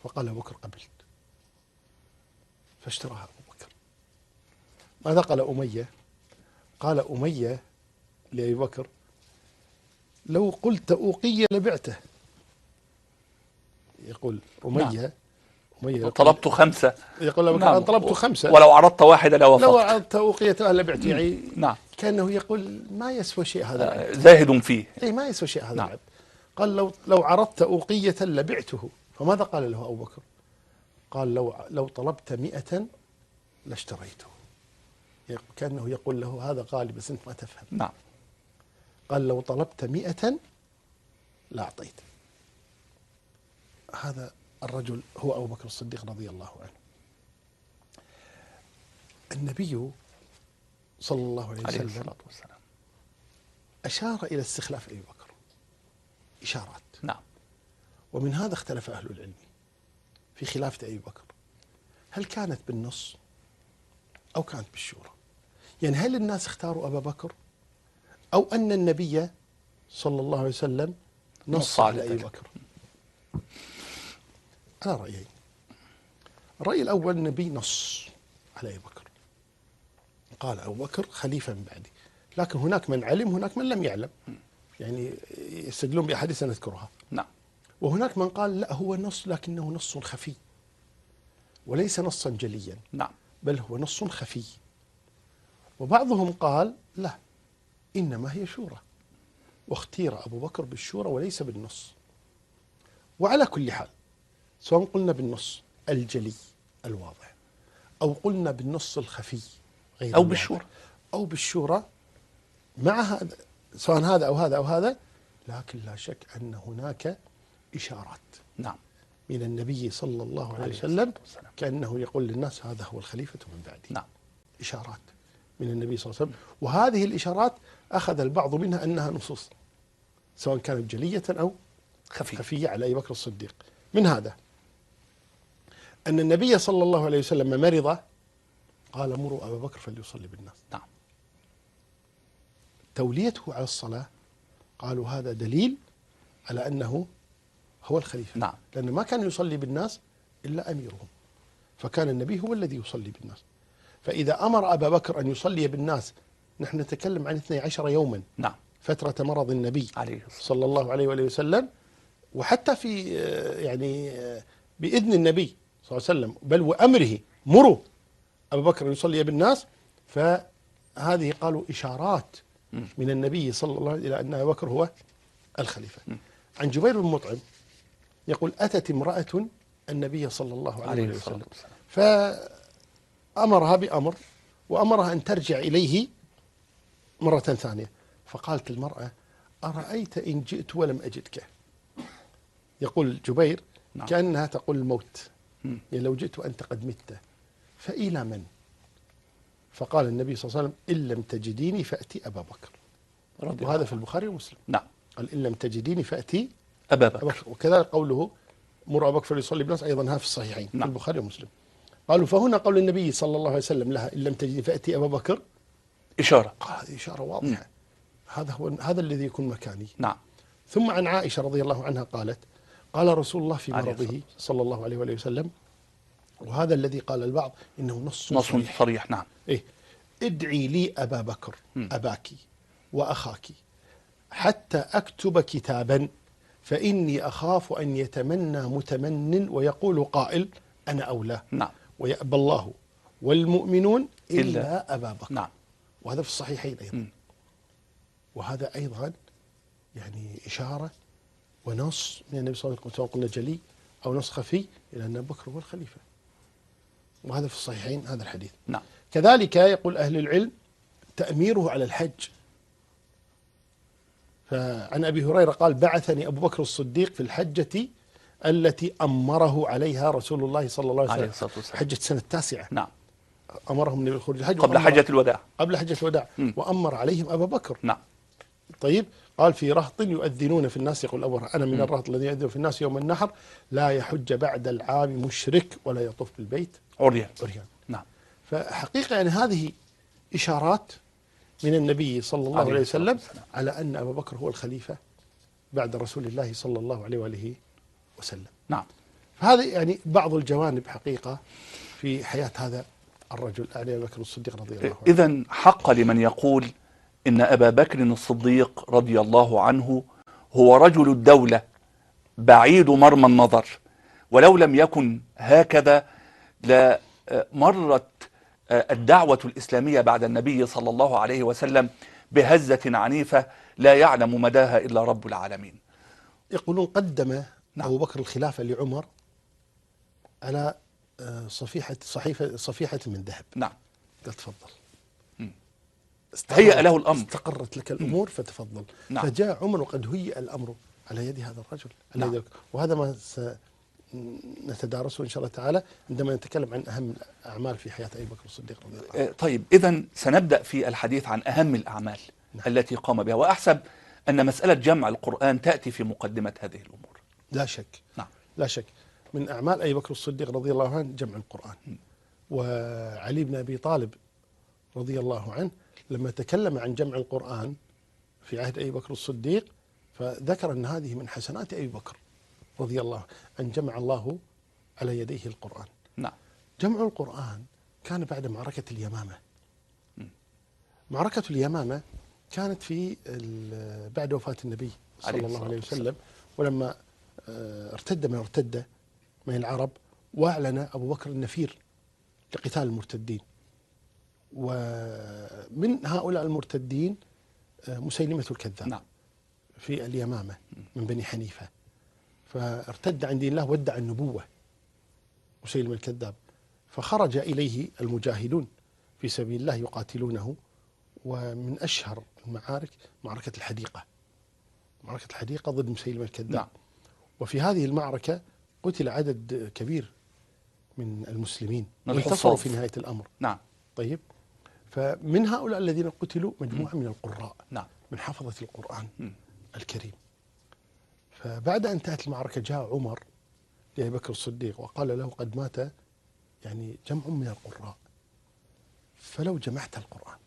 فقال أبو بكر: قبلت. فاشتراها أبو بكر. ماذا قال أمية؟ قال أمية لأبي بكر: لو قلت أوقية لبعته. يقول أمية طلبت 5. يقول أبو بكر: أنا طلبت 5 ولو عرضت واحدة لوافقت. لو عرضت أوقية لبعته. يعني نعم. كأنه يقول ما يسوى شيء هذا العبد. زاهد فيه. أي ما يسوى شيء هذا نعم. العبد. قال: لو عرضت أوقية لبعته. فماذا قال له أبو بكر؟ قال: لو طلبت 100 لاشتريته. كأنه يقول له هذا غالي بس أنت ما تفهم. نعم. قال: لو طلبت 100 لأعطيت. هذا الرجل هو أبو بكر الصديق رضي الله عنه. النبي صلى الله عليه وسلم أشار إلى استخلاف أبي بكر إشارات. نعم. ومن هذا اختلف أهل العلم في خلافة أبي بكر، هل كانت بالنص أو كانت بالشورى؟ يعني هل الناس اختاروا أبا بكر أو أن النبي صلى الله عليه وسلم نص على أبي بكر؟ أنا رأيين. الرأي الأول: النبي نص على أبي بكر، قال أبو بكر خليفة من بعدي، لكن هناك من علم هناك من لم يعلم، يعني يستدلون بأحاديث نذكرها. نعم. وهناك من قال لا، هو نص لكنه نص خفي وليس نصا جليا. نعم. بل هو نص خفي. وبعضهم قال لا، إنما هي شورى، واختير أبو بكر بالشورى وليس بالنص. وعلى كل حال، سواء قلنا بالنص الجلي الواضح أو قلنا بالنص الخفي غير أو بالشورى أو بالشورى، مع هذا سواء هذا أو هذا أو هذا، لكن لا شك أن هناك إشارات. نعم. من النبي صلى الله عليه وسلم كأنه يقول للناس هذا هو الخليفة من بعدي. نعم. إشارات من النبي صلى الله عليه وسلم، وهذه الإشارات أخذ البعض منها أنها نصوص سواء كانت جلية أو خفية على أبي بكر الصديق. من هذا أن النبي صلى الله عليه وسلم مرض، قال: مروا أبا بكر فليصلي بالناس. نعم. توليته على الصلاة قالوا هذا دليل على أنه هو الخليفة. نعم. لأن ما كان يصلي بالناس إلا أميرهم، فكان النبي هو الذي يصلي بالناس. فإذا أمر أبا بكر أن يصلي بالناس، نحن نتكلم عن 12 يوما نعم. فترة مرض النبي عليه الصلاة صلى الله عليه وآله وسلم، وحتى في يعني بإذن النبي صلى الله عليه وسلم، بل وأمره مروا أبا بكر أن يصلي بالناس. فهذه قالوا إشارات من النبي صلى الله عليه وسلم إلى أن أبا بكر هو الخليفة. عن جبير بن مطعم يقول أتت امرأة النبي صلى الله عليه وآله وسلم فأمرها بأمر، وأمرها أن ترجع إليه مرة ثانية. فقالت المرأة أرأيت إن جئت ولم أجدك؟ يقول جبير نعم. كأنها تقول الموت، يعني لو جئت وأنت قد مت فإلى من؟ فقال النبي صلى الله عليه وسلم إن لم تجديني فأتي أبا بكر. وهذا في البخاري ومسلم. نعم. قال إن لم تجديني فأتي أبا أبا بكر. بكر. وكذلك قوله مر أبا بكر يصلي بالناس أيضا ها في الصحيحين. نعم. في البخاري ومسلم. قالوا فهنا قول النبي صلى الله عليه وسلم لها إن لم تجديني فأتي أبا بكر إشارة. قال هذه إشارة واضحة. هذا الذي يكون مكاني. نعم. ثم عن عائشة رضي الله عنها قالت قال رسول الله في عليه مرضه صلى الله عليه وآله وسلم، وهذا الذي قال البعض إنه نص صريح. نعم. إيه؟ ادعي لي أبا بكر أباك وأخاك حتى أكتب كتابا، فإني أخاف أن يتمنى متمن ويقول قائل أنا أولى. نعم. ويأبى الله والمؤمنون إلا أبا بكر. نعم. وهذا في الصحيحين أيضا. وهذا أيضا يعني إشارة ونص من النبي صلى الله عليه وسلم، سواء قلنا جلي أو نص خفي، إلى أن أبو بكر هو الخليفة. وهذا في الصحيحين هذا الحديث. نعم. كذلك يقول أهل العلم تأميره على الحج. فعن أبي هريرة قال بعثني أبو بكر الصديق في الحجة التي أمره عليها رسول الله صلى الله عليه وسلم، حجة سنة 9. نعم. أمرهم النبي بالخروج الحج قبل حجة الوداع. قبل حجة الوداع. وأمر عليهم أبا بكر. نعم. طيب قال في رهط يؤذنون في الناس، يقول أبو أنا من الرهط الذي يؤذن في الناس يوم النحر، لا يحج بعد العام مشرك ولا يطوف بالبيت عريان. نعم. فحقيقة يعني هذه إشارات من النبي صلى الله عليه وسلم على أن أبا بكر هو الخليفة بعد رسول الله صلى الله عليه وآله وسلم. نعم. فهذه يعني بعض الجوانب حقيقة في حياة هذا الرجل أبي بكر الصديق رضي الله عنه. إذن حق لمن يقول إن أبا بكر الصديق رضي الله عنه هو رجل الدولة بعيد مرمى النظر، ولو لم يكن هكذا لمرت الدعوة الإسلامية بعد النبي صلى الله عليه وسلم بهزة عنيفة لا يعلم مداها إلا رب العالمين. يقولون قدم أبو بكر الخلافة لعمر على صفيحة من ذهب. نعم. قال تفضل. هيأ له الأمر، استقرت لك الأمور فتفضل. نعم. فجاء عمر وقد هيئ الأمر على يد هذا الرجل. نعم. وهذا ما نتدارسه إن شاء الله تعالى عندما نتكلم عن أهم الأعمال في حياة أبي بكر الصديق رضي الله عنه. طيب إذن سنبدأ في الحديث عن أهم الأعمال التي قام بها، وأحسب أن مسألة جمع القرآن تأتي في مقدمة هذه الأمور. لا شك. نعم. لا شك من أعمال أبي بكر الصديق رضي الله عنه جمع القرآن. وعلي بن أبي طالب رضي الله عنه لما تكلم عن جمع القرآن في عهد أبي بكر الصديق فذكر أن هذه من حسنات أبي بكر رضي الله أن جمع الله على يديه القرآن. نعم. جمع القرآن كان بعد معركة اليمامة. معركة اليمامة كانت في بعد وفاة النبي صلى الله عليه وسلم، ولما ارتد من ارتد من العرب، وأعلن أبو بكر النفير لقتال المرتدين. ومن هؤلاء المرتدين مسيلمة الكذاب. نعم. في اليمامة من بني حنيفة، فارتد عن دين الله وادعى النبوة مسيلمة الكذاب، فخرج إليه المجاهدون في سبيل الله يقاتلونه. ومن أشهر المعارك معركة الحديقة، معركة الحديقة ضد مسيلمة الكذاب. نعم. وفي هذه المعركة قتل عدد كبير من المسلمين من انتصروا في نهاية الأمر. نعم. طيب، فمن هؤلاء الذين قتلوا مجموعة من القراء. نعم. من حفظة القرآن الكريم. فبعد أن انتهت المعركة جاء عمر لأبي بكر الصديق وقال له قد مات يعني جمع من القراء، فلو جمعت القرآن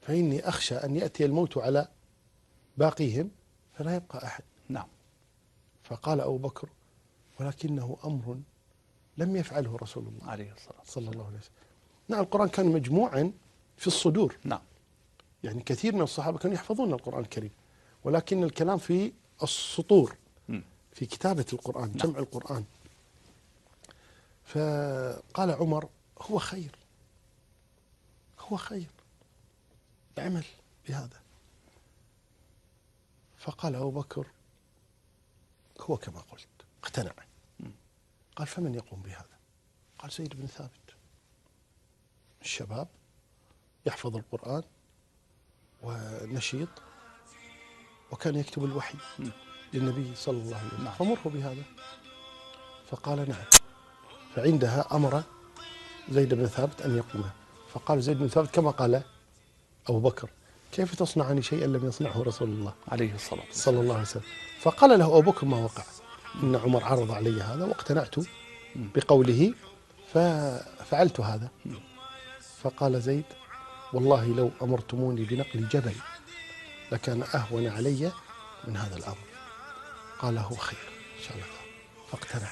فإني أخشى أن يأتي الموت على باقيهم فلا يبقى أحد. نعم. فقال أبو بكر: ولكنه أمر لم يفعله رسول الله عليه الصلاة صلى والسلام. الله عليه وسلم. نعم، القرآن كان مجموعا في الصدور، نعم. يعني كثير من الصحابة كانوا يحفظون القرآن الكريم، ولكن الكلام في السطور، في كتابة القرآن، جمع القرآن. فقال عمر: هو خير، هو خير، اعمل بهذا. فقال أبو بكر: هو كما قلت. اقتنع. قال: فمن يقوم بهذا؟ قال: زيد بن ثابت، الشباب يحفظ القرآن ونشيط، وكان يكتب الوحي للنبي صلى الله عليه وسلم، فمره بهذا. فقال: نعم. فعندها أمر زيد بن ثابت أن يقوم. فقال زيد بن ثابت كما قال أبو بكر: كيف تصنعني شيئا لم يصنعه رسول الله عليه الصلاة والسلام. صلى الله عليه وسلم؟ فقال له أبو بكر ما وقع، إن عمر عرض علي هذا واقتنعت بقوله ففعلت هذا. فقال زيد: والله لو أمرتموني بنقل جبل لكان أهون علي من هذا الأمر. قال: هو خير إن شاء الله. فاقتنع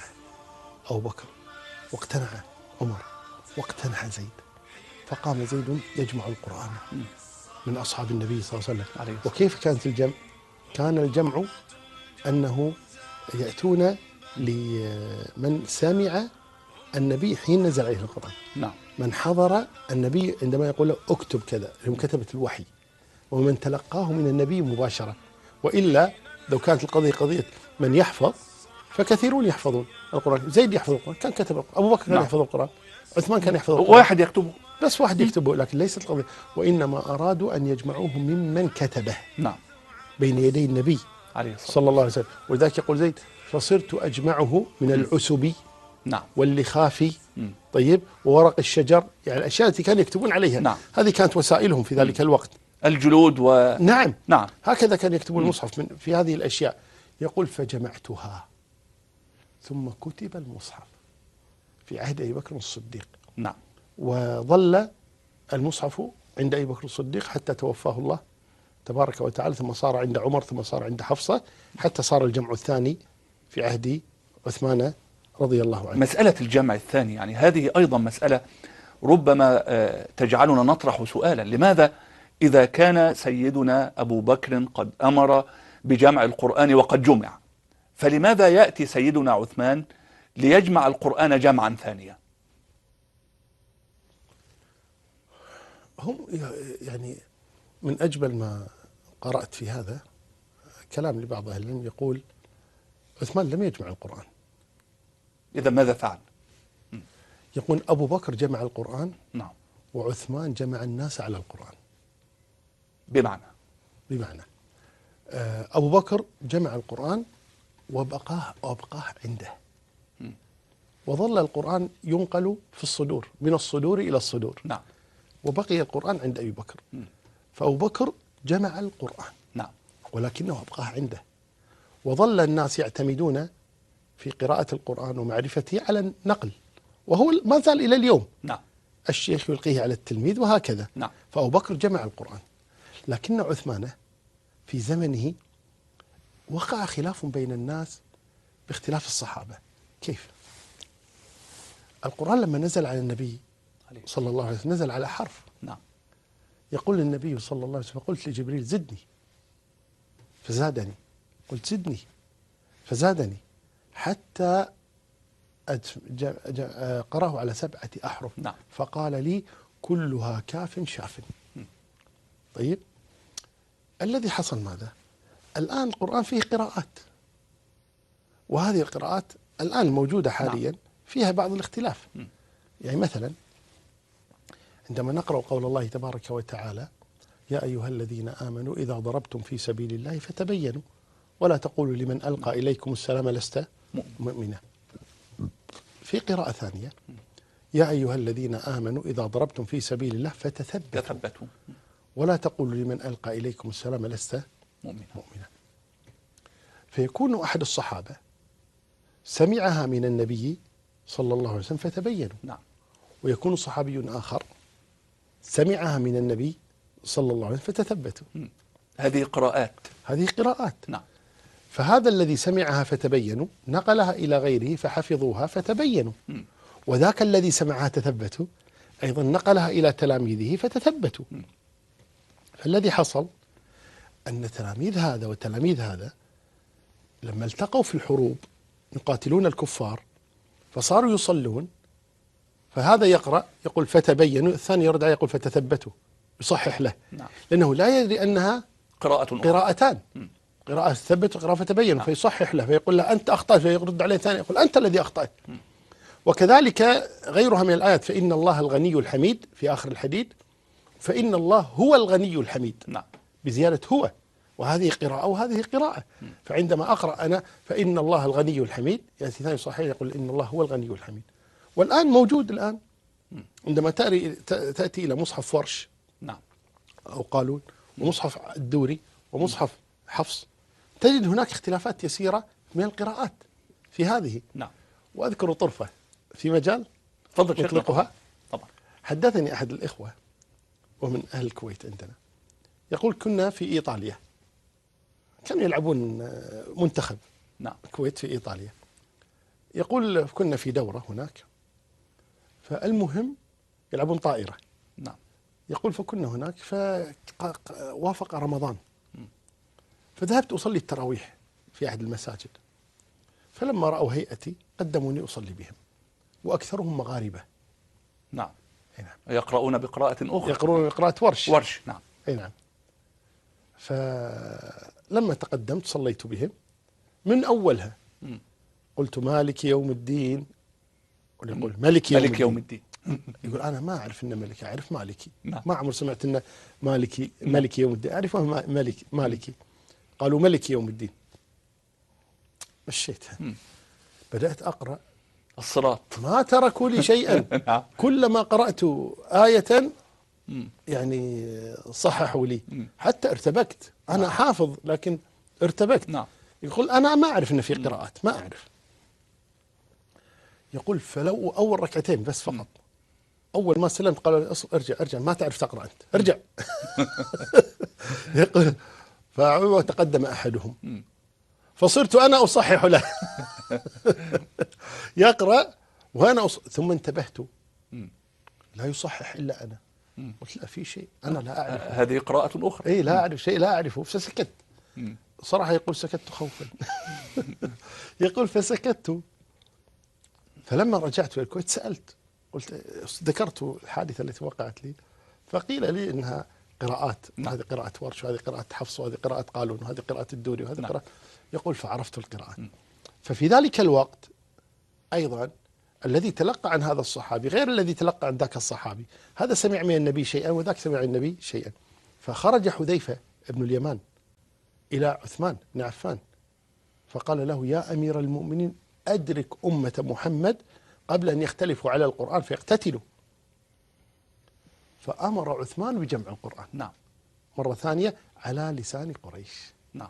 أبو بكر، واقتنع عمر، واقتنع زيد. فقام زيد يجمع القرآن من أصحاب النبي صلى الله عليه وسلم. وكيف كانت الجمع؟ كان الجمع أنه يأتون لمن سمع النبي حين نزل عليه القرآن. نعم. من حضر النبي عندما يقول له اكتب كذا، هم كتبة الوحي، ومن تلقاه من النبي مباشرة. وإلا لو كانت القضية قضية من يحفظ فكثيرون يحفظون القرآن. زيد يحفظ القرآن، كان كتب القرآن. أبو بكر كان يحفظ القرآن، عثمان كان يحفظ القرآن، واحد يكتبه، بس واحد يكتبه. لكن ليست القضية، وإنما أرادوا أن يجمعوه ممن كتبه نعم، بين يدي النبي عليه الصلاة صلى الله عليه وسلم. ولذلك يقول زيد: فصرت أجمعه من العسب نعم واللخاف، طيب، وورق الشجر، يعني الأشياء التي كانوا يكتبون عليها. نعم. هذه كانت وسائلهم في ذلك الوقت، الجلود نعم نعم. هكذا كان يكتبون المصحف في هذه الأشياء. يقول: فجمعتها ثم كتب المصحف في عهد أبي بكر الصديق. نعم. وظل المصحف عند أبي بكر الصديق حتى توفاه الله تبارك وتعالى، ثم صار عند عمر، ثم صار عند حفصة، حتى صار الجمع الثاني في عهد عثمان رضي الله عنه. مسألة الجمع الثاني، يعني هذه أيضا مسألة ربما تجعلنا نطرح سؤالا: لماذا إذا كان سيدنا أبو بكر قد أمر بجمع القرآن وقد جمع، فلماذا يأتي سيدنا عثمان ليجمع القرآن جمعا ثانيا؟ هم يعني من أجمل ما قرأت في هذا كلام لبعض أهل العلم، يقول: عثمان لم يجمع القرآن. إذا ماذا فعل؟ يقول: أبو بكر جمع القرآن، نعم، وعثمان جمع الناس على القرآن. بمعنى أبو بكر جمع القرآن وبقاه عنده، وظل القرآن ينقل في الصدور، من الصدور إلى الصدور. نعم. وبقي القرآن عند أبي بكر. فأبو بكر جمع القرآن، نعم، ولكنه أبقاه عنده. وظل الناس يعتمدون في قراءة القرآن ومعرفته على النقل، وهو ما زال إلى اليوم. نعم. الشيخ يلقيه على التلميذ وهكذا. نعم. فأبو بكر جمع القرآن، لكن عثمان في زمنه وقع خلاف بين الناس باختلاف الصحابة. كيف؟ القرآن لما نزل على النبي صلى الله عليه وسلم نزل على حرف. نعم. يقول النبي صلى الله عليه وسلم: قلت لجبريل: زدني، فزادني. قلت: زدني، فزادني، حتى قرأه على 7 أحرف. نعم. فقال لي: كلها كاف شاف. طيب، الذي حصل ماذا؟ الآن القرآن فيه قراءات، وهذه القراءات الآن الموجودة حاليا فيها بعض الاختلاف. يعني مثلا عندما نقرأ قول الله تبارك وتعالى: يا أيها الذين آمنوا إذا ضربتم في سبيل الله فتبينوا ولا تقولوا لمن ألقى إليكم السلام لست مؤمنا. في قراءة ثانية: يا أيها الذين آمنوا إذا ضربتم في سبيل الله فتثبتوا ولا تقولوا لمن ألقى إليكم السلام لست مؤمنا. فيكون أحد الصحابة سمعها من النبي صلى الله عليه وسلم فتبينوا. نعم. ويكون صحابي آخر سمعها من النبي صلى الله عليه وسلم فتثبتوا. هذه قراءات. هذه قراءات. نعم. فهذا الذي سمعها فتبينوا نقلها إلى غيره فحفظوها فتبينوا، وذاك الذي سمعها تثبتوا أيضا نقلها إلى تلاميذه فتثبتوا. فالذي حصل أن تلاميذ هذا وتلاميذ هذا لما التقوا في الحروب يقاتلون الكفار فصاروا يصلون، فهذا يقرأ يقول فتبينوا، الثاني يرد عليه يقول فتثبتوا، يصحح له. نعم. لأنه لا يدري أنها قراءة قراءتان، قراءة ثبت وقراءة فتبين. نعم. فيصحح له فيقول له أنت أخطأت، فيرد عليه ثاني يقول أنت الذي أخطأت. وكذلك غيرها من الآيات، فإن الله الغني الحميد في آخر الحديد، فإن الله هو الغني الحميد. نعم. بزيادة هو، وهذه قراءة وهذه قراءة. فعندما أقرأ أنا فإن الله الغني الحميد يأتي ثاني صحيح يقول إن الله هو الغني الحميد. والآن موجود الآن عندما تأتي إلى مصحف ورش نعم. أو قالون ومصحف الدوري ومصحف حفص تجد هناك اختلافات يسيرة من القراءات في هذه. نعم. وأذكر طرفة في مجال تفضل نطلقها. طبعا. حدثني أحد الإخوة ومن أهل الكويت عندنا يقول كنا في إيطاليا، كانوا يلعبون منتخب نعم. الكويت في إيطاليا. يقول كنا في دورة هناك، فالمهم يلعبون طائرة. نعم. يقول فكنا هناك فوافق رمضان، فذهبت أصلي التراويح في أحد المساجد، فلما رأوا هيئتي قدموني أصلي بهم، وأكثرهم مغاربة. نعم. أي نعم. يقرؤون بقراءة أخرى. يقرؤون بقراءة ورش. نعم. أي نعم. فلما تقدمت صليت بهم من أولها قلت مالك يوم الدين، ويقول ملك يوم الدين. يقول أنا ما أعرف إن ملك، أعرف مالكي. نعم. ما عمر سمعت إن مالك يوم الدين، أعرفه مالكي. قالوا ملك يوم الدين. مشيتها. بدأت أقرأ الصراط. ما تركوا لي شيئا. نعم. كلما قرأت آية يعني صححوا لي، حتى ارتبكت. أنا حافظ لكن ارتبكت. نعم. يقول أنا ما أعرف إن في قراءات، ما أعرف. يقول فلو أول ركعتين بس فقط، أول ما سلمت قالوا ارجع ما تعرف تقرأ أنت، ارجع. يقول وتقدم أحدهم فصرت أنا أصحح له. يقرأ وأنا ثم انتبهت لا يصحح إلا أنا. قلت لا في شيء أنا لا أعرف. هذه قراءة أخرى. إيه لا أعرف شيء، لا أعرفه. فسكت صراحة. يقول سكت خوفا. يقول فسكت. فلما رجعت إلى الكويت سألت، قلت ذكرت الحادثة التي وقعت لي، فقيل لي إنها قراءات. هذه قراءة ورش، وهذه قراءة حفص، وهذه قراءة قالون، وهذه قراءة الدوري، وهذه قراءة. يقول فعرفت القراءات. ففي ذلك الوقت أيضا الذي تلقى عن هذا الصحابي غير الذي تلقى عن ذاك الصحابي، هذا سمع من النبي شيئا وذاك سمع من النبي شيئا. فخرج حذيفة ابن اليمان إلى عثمان بن عفان فقال له يا أمير المؤمنين أدرك أمة محمد قبل أن يختلفوا على القرآن فيقتتلوا. فأمر عثمان بجمع القرآن. نعم. مرة ثانية على لسان قريش. نعم.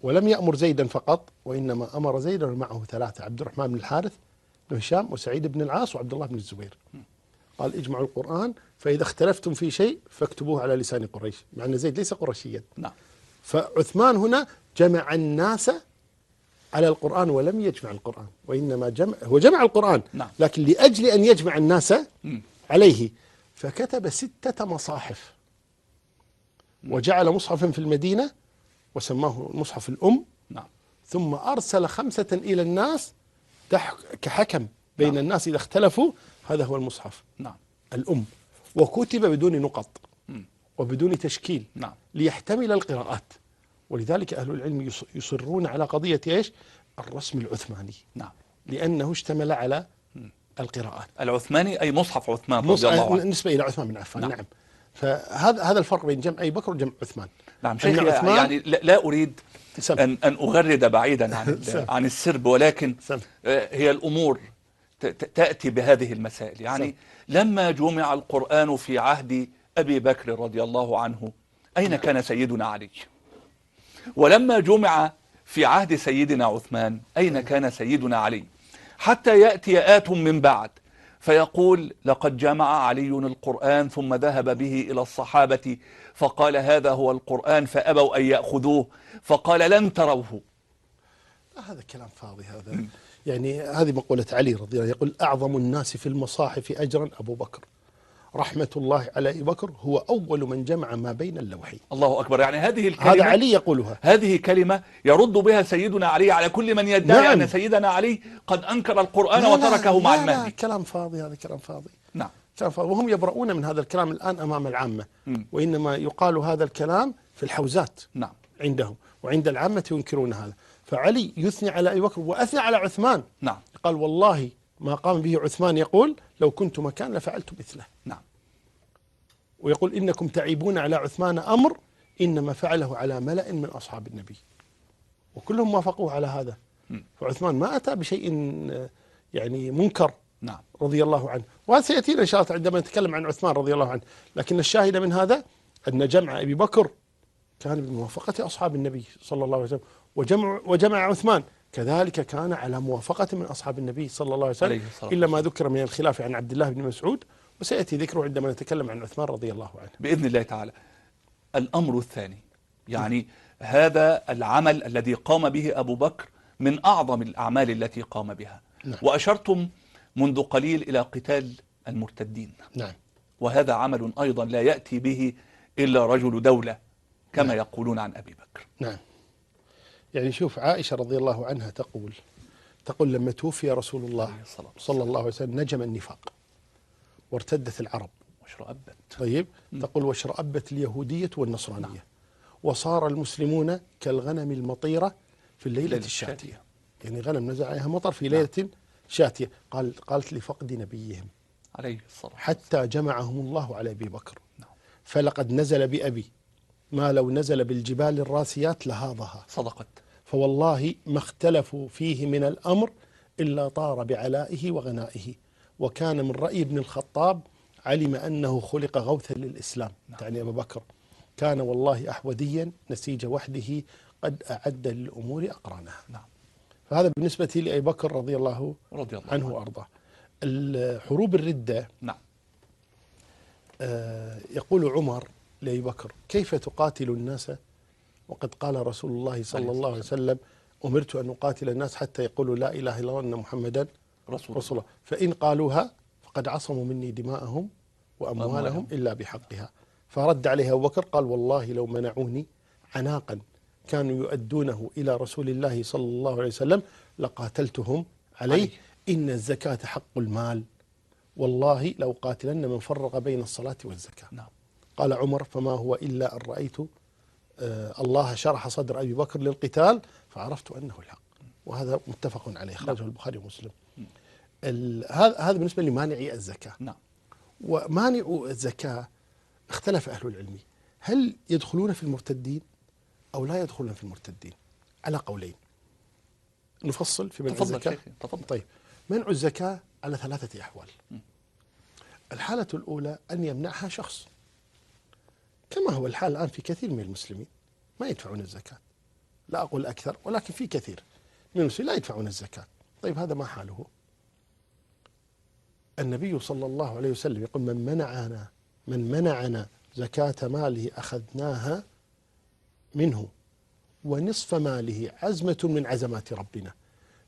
ولم يأمر زيدا فقط، وإنما أمر زيدا ومعه ثلاثة: عبد الرحمن بن الحارث بن هشام وسعيد بن العاص وعبد الله بن الزبير. قال اجمعوا القرآن فإذا اختلفتم في شيء فاكتبوه على لسان قريش، مع أن زيد ليس قرشيا. نعم. فعثمان هنا جمع الناس على القرآن ولم يجمع القرآن، وإنما هو جمع القرآن. نعم. لكن لأجل أن يجمع الناس عليه فكتب 6 مصاحف وجعل مصحفا في المدينة وسماه مصحف الأم. نعم. ثم أرسل 5 إلى الناس كحكم بين نعم. الناس إذا اختلفوا. هذا هو المصحف. نعم. الأم، وكتب بدون نقط وبدون تشكيل. نعم. ليحتمل القراءات. ولذلك أهل العلم يصرون على قضية إيش؟ الرسم العثماني. نعم. لأنه اشتمل على القراءات. العثماني أي مصحف عثمان رضي الله عنه. نسبة إلى عثمان بن عفان. نعم. نعم. فهذا الفرق بين جمع أبي بكر وجمع عثمان. نعم شيخي، يعني لا أريد أن أغرد بعيدا عن السرب، ولكن هي الأمور تأتي بهذه المسائل. يعني لما جمع القرآن في عهد أبي بكر رضي الله عنه أين كان سيدنا علي؟ ولما جمع في عهد سيدنا عثمان أين كان سيدنا علي؟ حتى يأتي آت من بعد فيقول لقد جمع علي القرآن ثم ذهب به إلى الصحابة فقال هذا هو القرآن فأبوا أن يأخذوه فقال لن تروه. هذا كلام فاضي هذا. يعني هذه مقولة علي رضي الله عنه، يقول أعظم الناس في المصاحف أجرا أبو بكر، رحمة الله على أبي بكر، هو أول من جمع ما بين اللوحين. الله أكبر. يعني هذه هذا الكلمة، علي يقولها، هذه كلمة يرد بها سيدنا علي على كل من يدعي نعم. أن سيدنا علي قد أنكر القرآن لا وتركه مع لا المهدي. كلام فاضي، هذا كلام فاضي. نعم. كلام فاضي، وهم يبرؤون من هذا الكلام الآن أمام العامة. مم. وإنما يقال هذا الكلام في الحوزات نعم. عندهم، وعند العامة ينكرون هذا. فعلي يثني على أبي بكر وأثنى على عثمان. نعم. قال والله ما قام به عثمان، يقول لو كنت مكان لفعلت مثله. نعم. ويقول إنكم تعيبون على عثمان أمر إنما فعله على ملأ من أصحاب النبي، وكلهم وافقوه على هذا. فعثمان ما أتى بشيء يعني منكر نعم. رضي الله عنه، وهذا سيأتينا إن شاء الله عندما نتكلم عن عثمان رضي الله عنه. لكن الشاهد من هذا أن جمع أبي بكر كان بموافقة أصحاب النبي صلى الله عليه وسلم، وجمع عثمان كذلك كان على موافقة من أصحاب النبي صلى الله عليه وسلم، إلا ما ذكر من الخلاف عن عبد الله بن مسعود، وسيأتي ذكره عندما نتكلم عن عثمان رضي الله عنه بإذن الله تعالى. الأمر الثاني، يعني هذا العمل الذي قام به أبو بكر من أعظم الأعمال التي قام بها. نعم. وأشرتم منذ قليل إلى قتال المرتدين. نعم. وهذا عمل أيضا لا يأتي به إلا رجل دولة كما نعم. يقولون عن أبي بكر. نعم. يعني شوف عائشة رضي الله عنها تقول لما توفي رسول الله صلى الله عليه وسلم نجم النفاق وارتدت العرب واشرأبت. طيب. تقول واشرأبت اليهودية والنصرانية. نعم. وصار المسلمون كالغنم المطيرة في الليلة الشاتية. يعني غنم نزل عليها مطر في ليلة نعم. شاتية. قالت لفقد نبيهم عليه الصلاة حتى جمعهم الله على أبي بكر. نعم. فلقد نزل بأبي ما لو نزل بالجبال الراسيات لهاضها. صدقت. فوالله ما اختلفوا فيه من الأمر إلا طار بعلائه وغنائه. وكان من رأي ابن الخطاب علم أنه خلق غوثا للإسلام. نعم. يعني أبا بكر كان والله أحوذيا نسيج وحده قد أعد للأمور أقرانها. نعم. فهذا بالنسبة لأبي بكر رضي الله عنه وأرضاه. الحروب الردة. نعم. يقول عمر لأبي بكر كيف تقاتل الناس وقد قال رسول الله صلى الله عليه وسلم أمرت أن أقاتل الناس حتى يقولوا لا إله إلا الله أن محمدا رسول الله، فإن قالوها فقد عصموا مني دماءهم وأموالهم إلا بحقها. فرد عليه أبو بكر قال والله لو منعوني عناقا كانوا يؤدونه إلى رسول الله صلى الله عليه وسلم لقاتلتهم عليه. إن الزكاة حق المال، والله لو قاتلن من فرق بين الصلاة والزكاة. نعم. قال عمر فما هو إلا أن رأيت الله شرح صدر أبي بكر للقتال فعرفت أنه الحق. وهذا متفق عليه، أخرجه البخاري ومسلم. هذا بالنسبة لمانعي الزكاة. نعم. ومانع الزكاة اختلف أهل العلم هل يدخلون في المرتدين أو لا يدخلون في المرتدين، على قولين. نفصل في منع الزكاة. تفضل. طيب، منع الزكاة على 3 أحوال. الحالة الأولى أن يمنعها شخص كما هو الحال الآن في كثير من المسلمين ما يدفعون الزكاة، لا أقول أكثر ولكن في كثير من المسلمين لا يدفعون الزكاة. طيب هذا ما حاله؟ النبي صلى الله عليه وسلم يقول من منعنا زكاة ماله أخذناها منه ونصف ماله عزمة من عزمات ربنا.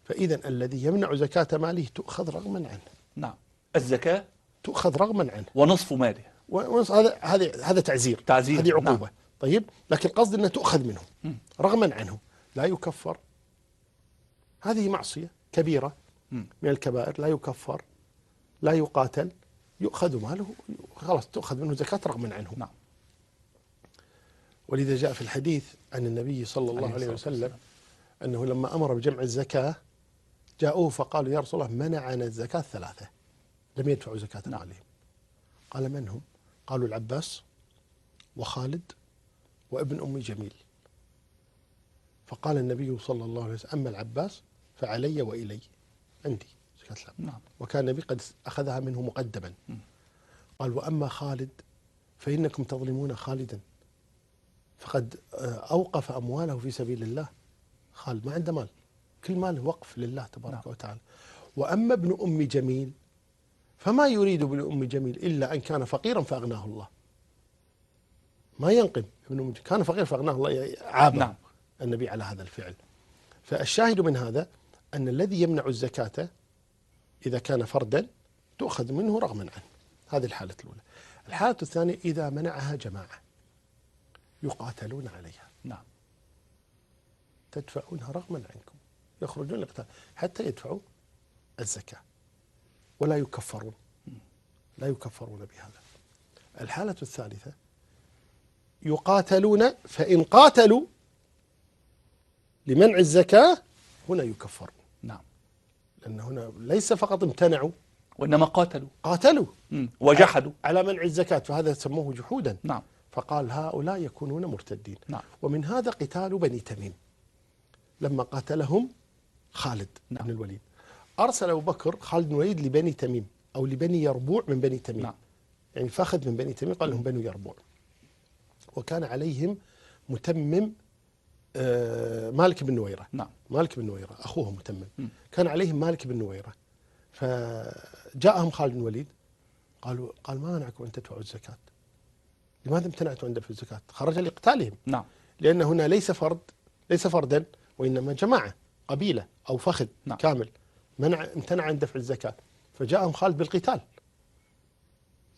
فإذا الذي يمنع زكاة ماله تؤخذ رغما عنه. نعم. الزكاة تؤخذ رغما عنه ونصف ماله. هذا تعزير. هذه عقوبة. نعم. طيب، لكن القصد أنها تؤخذ منه رغما عنه، لا يكفر. هذه معصية كبيرة من الكبائر، لا يكفر، لا يقاتل، يؤخذ ماله خلاص، تؤخذ منه زكاة رغما عنه. نعم. ولذا جاء في الحديث عن النبي صلى الله عليه وسلم أنه لما أمر بجمع الزكاة جاءوه فقالوا يا رسول الله منعنا الزكاة 3 لم يدفعوا زكاة مالهم. قال من هم؟ قالوا العباس وخالد وابن أم جميل. فقال النبي صلى الله عليه وسلم أما العباس فعلي وإلي، عندي زكاة العباس. نعم. وكان النبي قد أخذها منه مقدما. قال وأما خالد فإنكم تظلمون خالدا فقد أوقف أمواله في سبيل الله. خالد ما عنده مال، كل ماله وقف لله تبارك وتعالى. وأما ابن أم جميل فما يريد ابن أم جميل إلا أن كان فقيرا فأغناه الله. ما ينقم ابن أم جميل، كان فقيرا فأغناه الله، عابه نعم. النبي على هذا الفعل. فالشاهد من هذا أن الذي يمنع الزكاة إذا كان فردا تؤخذ منه رغما عنه. هذه الحالة الأولى. الحالة الثانية إذا منعها جماعة يقاتلون عليها. نعم. تدفعونها رغما عنكم، يخرجون للقتال حتى يدفعوا الزكاة ولا يكفرون، لا يكفرون بهذا. الحالة الثالثة يقاتلون، فإن قاتلوا لمنع الزكاة هنا يكفرون. نعم. لأن هنا ليس فقط امتنعوا وإنما قاتلوا وجحدوا على منع الزكاة، فهذا سموه جحودا. نعم. فقال هؤلاء يكونون مرتدين. نعم. ومن هذا قتال بني تميم لما قاتلهم خالد نعم. بن الوليد. أرسل أبو بكر خالد بن الوليد لبني تميم أو لبني يربوع من بني تميم. نعم. يعني فأخذ من بني تميم قال لهم بنو يربوع، وكان عليهم متمم مالك بن نويرة. نعم. مالك بن نويرة أخوه متمم. كان عليهم مالك بن نويرة. فجاءهم خالد بن الوليد قال ما منعكم أن تدفعوا الزكاة؟ لماذا امتنعتوا عن دفع الزكاة؟ خرج لقتالهم. نعم. لأن هنا ليس فردا وإنما جماعة، قبيلة أو فخذ نعم. كامل امتنع عن دفع الزكاة، فجاءهم خالد بالقتال.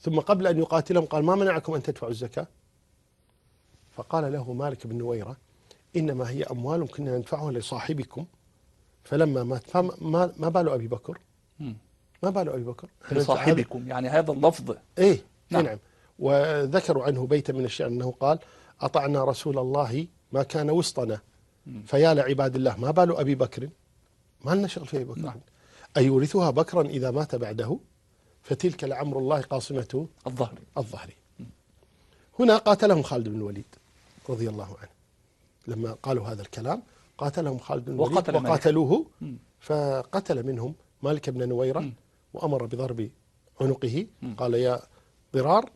ثم قبل أن يقاتلهم قال ما منعكم أن تدفعوا الزكاة؟ فقال له مالك بن نويرة إنما هي أموال كنا ندفعها لصاحبكم فلما مات. ما بال أبي بكر؟ ما بال أبي بكر؟ لصاحبكم، يعني هذا اللفظ. إيه نعم. نعم. وذكروا عنه بيتا من الشعر أنه قال أطعنا رسول الله ما كان وسطنا فيا لعباد الله ما بال أبي بكر. ما لنا شغل في أبي بكر. نعم. أيورثها بكرا إذا مات بعده فتلك لعمر الله قاصمة الظهر. هنا قاتلهم خالد بن الوليد رضي الله عنه. لما قالوا هذا الكلام قاتلهم خالد بن الوليد وقاتلوه. فقتل منهم مالك بن نويرة وأمر بضرب عنقه. قال يا ضرار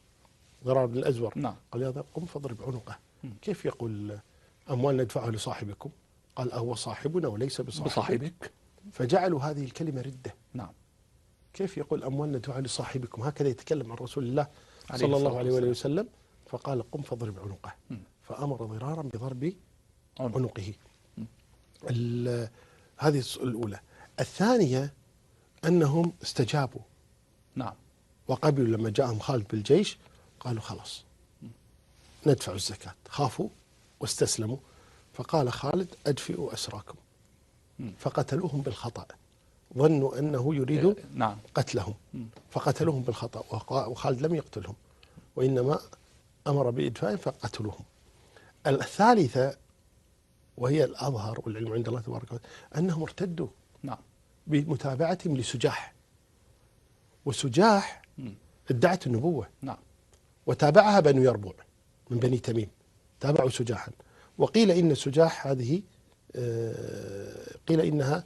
بن الأزور. نعم. قال يا ضرار قم فاضرب عنقه. كيف يقول أموال ندفعها لصاحبكم؟ قال أهو صاحبنا وليس بصاحبك؟ فجعلوا هذه الكلمة ردة. نعم. كيف يقول أموال ندفعها لصاحبكم؟ هكذا يتكلم عن رسول الله صلى الله عليه وآله وسلم. فقال قم فاضرب عنقه. فأمر ضرارا بضرب عنقه. هذه الأولى. الثانية أنهم استجابوا. نعم. وقبلوا لما جاءهم خالد بالجيش قالوا خلاص ندفع الزكاة. خافوا واستسلموا. فقال خالد أدفئوا أسراكم. فقتلوهم بالخطأ، ظنوا أنه يريد نعم. قتلهم فقتلوهم بالخطأ. وخالد لم يقتلهم وإنما أمر بإدفائهم فقتلوهم. الثالثة وهي الأظهر والعلم عند الله تبارك وتعالى أنهم ارتدوا. نعم. بمتابعتهم لسجاح. وسجاح ادعت النبوة. نعم. وتابعها بنو يربوع من بني تميم، تابعوا سجاحا. وقيل إن سجاح هذه قيل إنها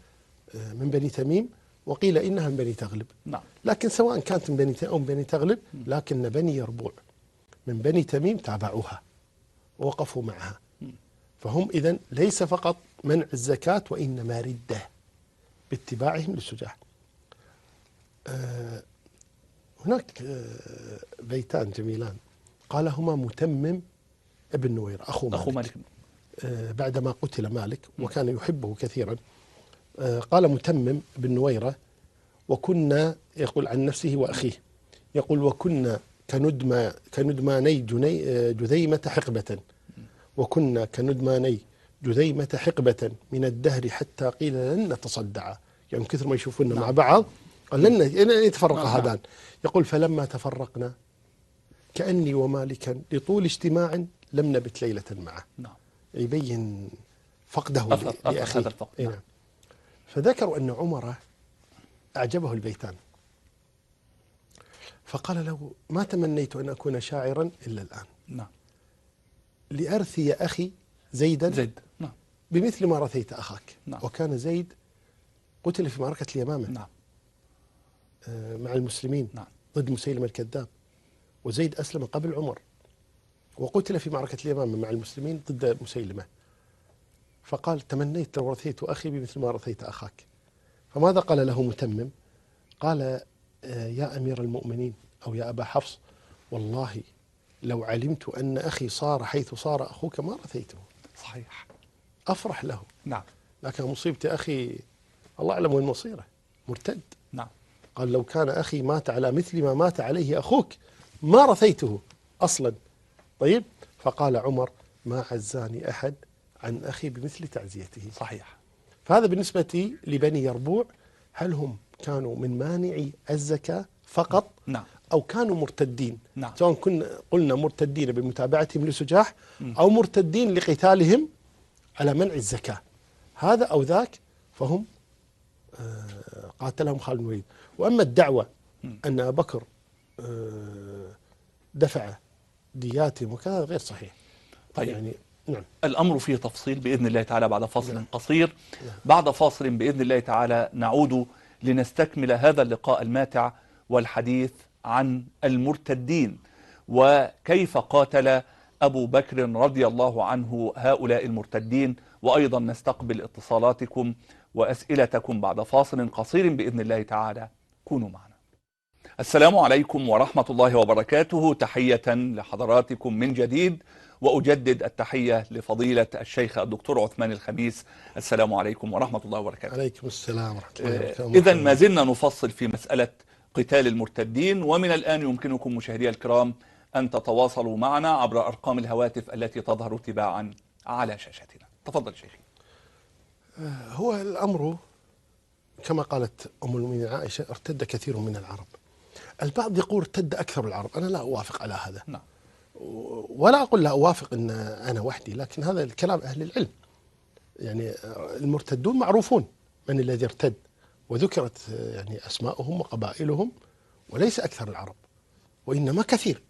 من بني تميم وقيل إنها من بني تغلب. نعم. لكن سواء كانت من بني أو من بني تغلب، لكن بني يربوع من بني تميم تابعوها ووقفوا معها. فهم إذن ليس فقط منع الزكاة وإنما ردة باتباعهم للسجاح. هناك بيتان جميلان قالهما متمم ابن نويرة أخو مالك. بعدما قتل مالك وكان يحبه كثيرا. قال متمم بن نويرة وكنا، يقول عن نفسه وأخيه، يقول وكنا كندماني جذيمة حقبة، وكنا كندماني جذيمة حقبة من الدهر حتى قيل لن نتصدع. يعني كثر ما يشوفونا مع بعض قال لن يتفرق هذان. يقول فلما تفرقنا كأني ومالكا لطول اجتماع لم نبت ليلة معه. يبين فقده لأخيه. نعم. فذكروا أن عمر أعجبه البيتان فقال له ما تمنيت أن أكون شاعرا إلا الآن. نعم. لأرثي أخي زيدا نعم. بمثل ما رثيت أخاك. نعم. وكان زيد قتل في معركة اليمامة. نعم. مع المسلمين. نعم. ضد مسيلمة الكذاب. وزيد أسلم قبل عمر وقتل في معركة اليمامة مع المسلمين ضد مسيلمة. فقال تمنيت لو رثيت أخي بمثل ما رثيت أخاك. فماذا قال له متمم؟ قال يا أمير المؤمنين أو يا أبا حفص، والله لو علمت أن أخي صار حيث صار أخوك ما رثيته. صحيح. أفرح له. نعم. لكن مصيبة أخي الله أعلم وين مصيره، مرتد. نعم. قال لو كان أخي مات على مثل ما مات عليه أخوك ما رثيته أصلا. طيب، فقال عمر ما عزاني أحد عن أخي بمثل تعزيته. صحيح. فهذا بالنسبة لبني يربوع. هل هم كانوا من مانعي الزكاة فقط؟ نعم. أو كانوا مرتدين؟ نعم. سواء قلنا مرتدين بمتابعتهم لسجاح أو مرتدين لقتالهم على منع الزكاة، هذا أو ذاك، فهم قاتلهم خالد بن الوليد. وأما الدعوة أن أبا بكر دفع دياتهم وكذا غير صحيح. طيب. يعني نعم. الأمر فيه تفصيل بإذن الله تعالى بعد فاصل نعم. قصير. نعم. بعد فاصل بإذن الله تعالى نعود لنستكمل هذا اللقاء الماتع والحديث عن المرتدين وكيف قاتل أبو بكر رضي الله عنه هؤلاء المرتدين، وأيضا نستقبل اتصالاتكم وأسئلتكم بعد فاصل قصير بإذن الله تعالى. كونوا معنا. السلام عليكم ورحمة الله وبركاته. تحية لحضراتكم من جديد، وأجدد التحية لفضيلة الشيخ الدكتور عثمان الخميس. السلام عليكم ورحمة الله وبركاته. عليكم السلام ورحمة الله وبركاته. إذن ما زلنا نفصل في مسألة قتال المرتدين، ومن الآن يمكنكم مشاهدي الكرام أن تتواصلوا معنا عبر أرقام الهواتف التي تظهر تباعا على شاشتنا. تفضل شيخي. هو الأمر كما قالت أم المؤمنين عائشة ارتد كثير من العرب. البعض يقول ارتد أكثر العرب، أنا لا أوافق على هذا. نعم. ولا أقول لا أوافق أن أنا وحدي، لكن هذا الكلام أهل العلم. يعني المرتدون معروفون من الذي ارتد، وذكرت يعني أسماؤهم وقبائلهم، وليس أكثر العرب وإنما كثير.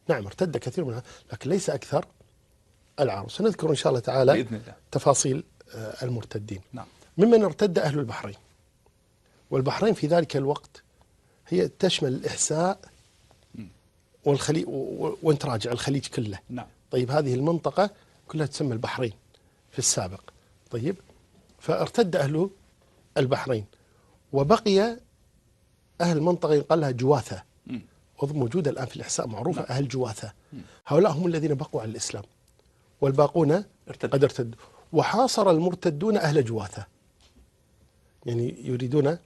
نعم ارتد كثير منها لكن ليس أكثر العرب. سنذكر إن شاء الله تعالى بإذن الله تفاصيل المرتدين. نعم. ممن ارتد أهل البحرين، والبحرين في ذلك الوقت هي تشمل الإحساء والخليج، وانت راجع الخليج كله. نعم. طيب هذه المنطقة كلها تسمى البحرين في السابق. طيب، فارتد أهل البحرين وبقي أهل المنطقة يقال لها جواثة، موجودة الآن في الإحساء معروفة. نعم. أهل جواثة هؤلاء هم الذين بقوا على الإسلام، والباقون قد ارتدوا. وحاصر المرتدون أهل جواثة، يعني يريدون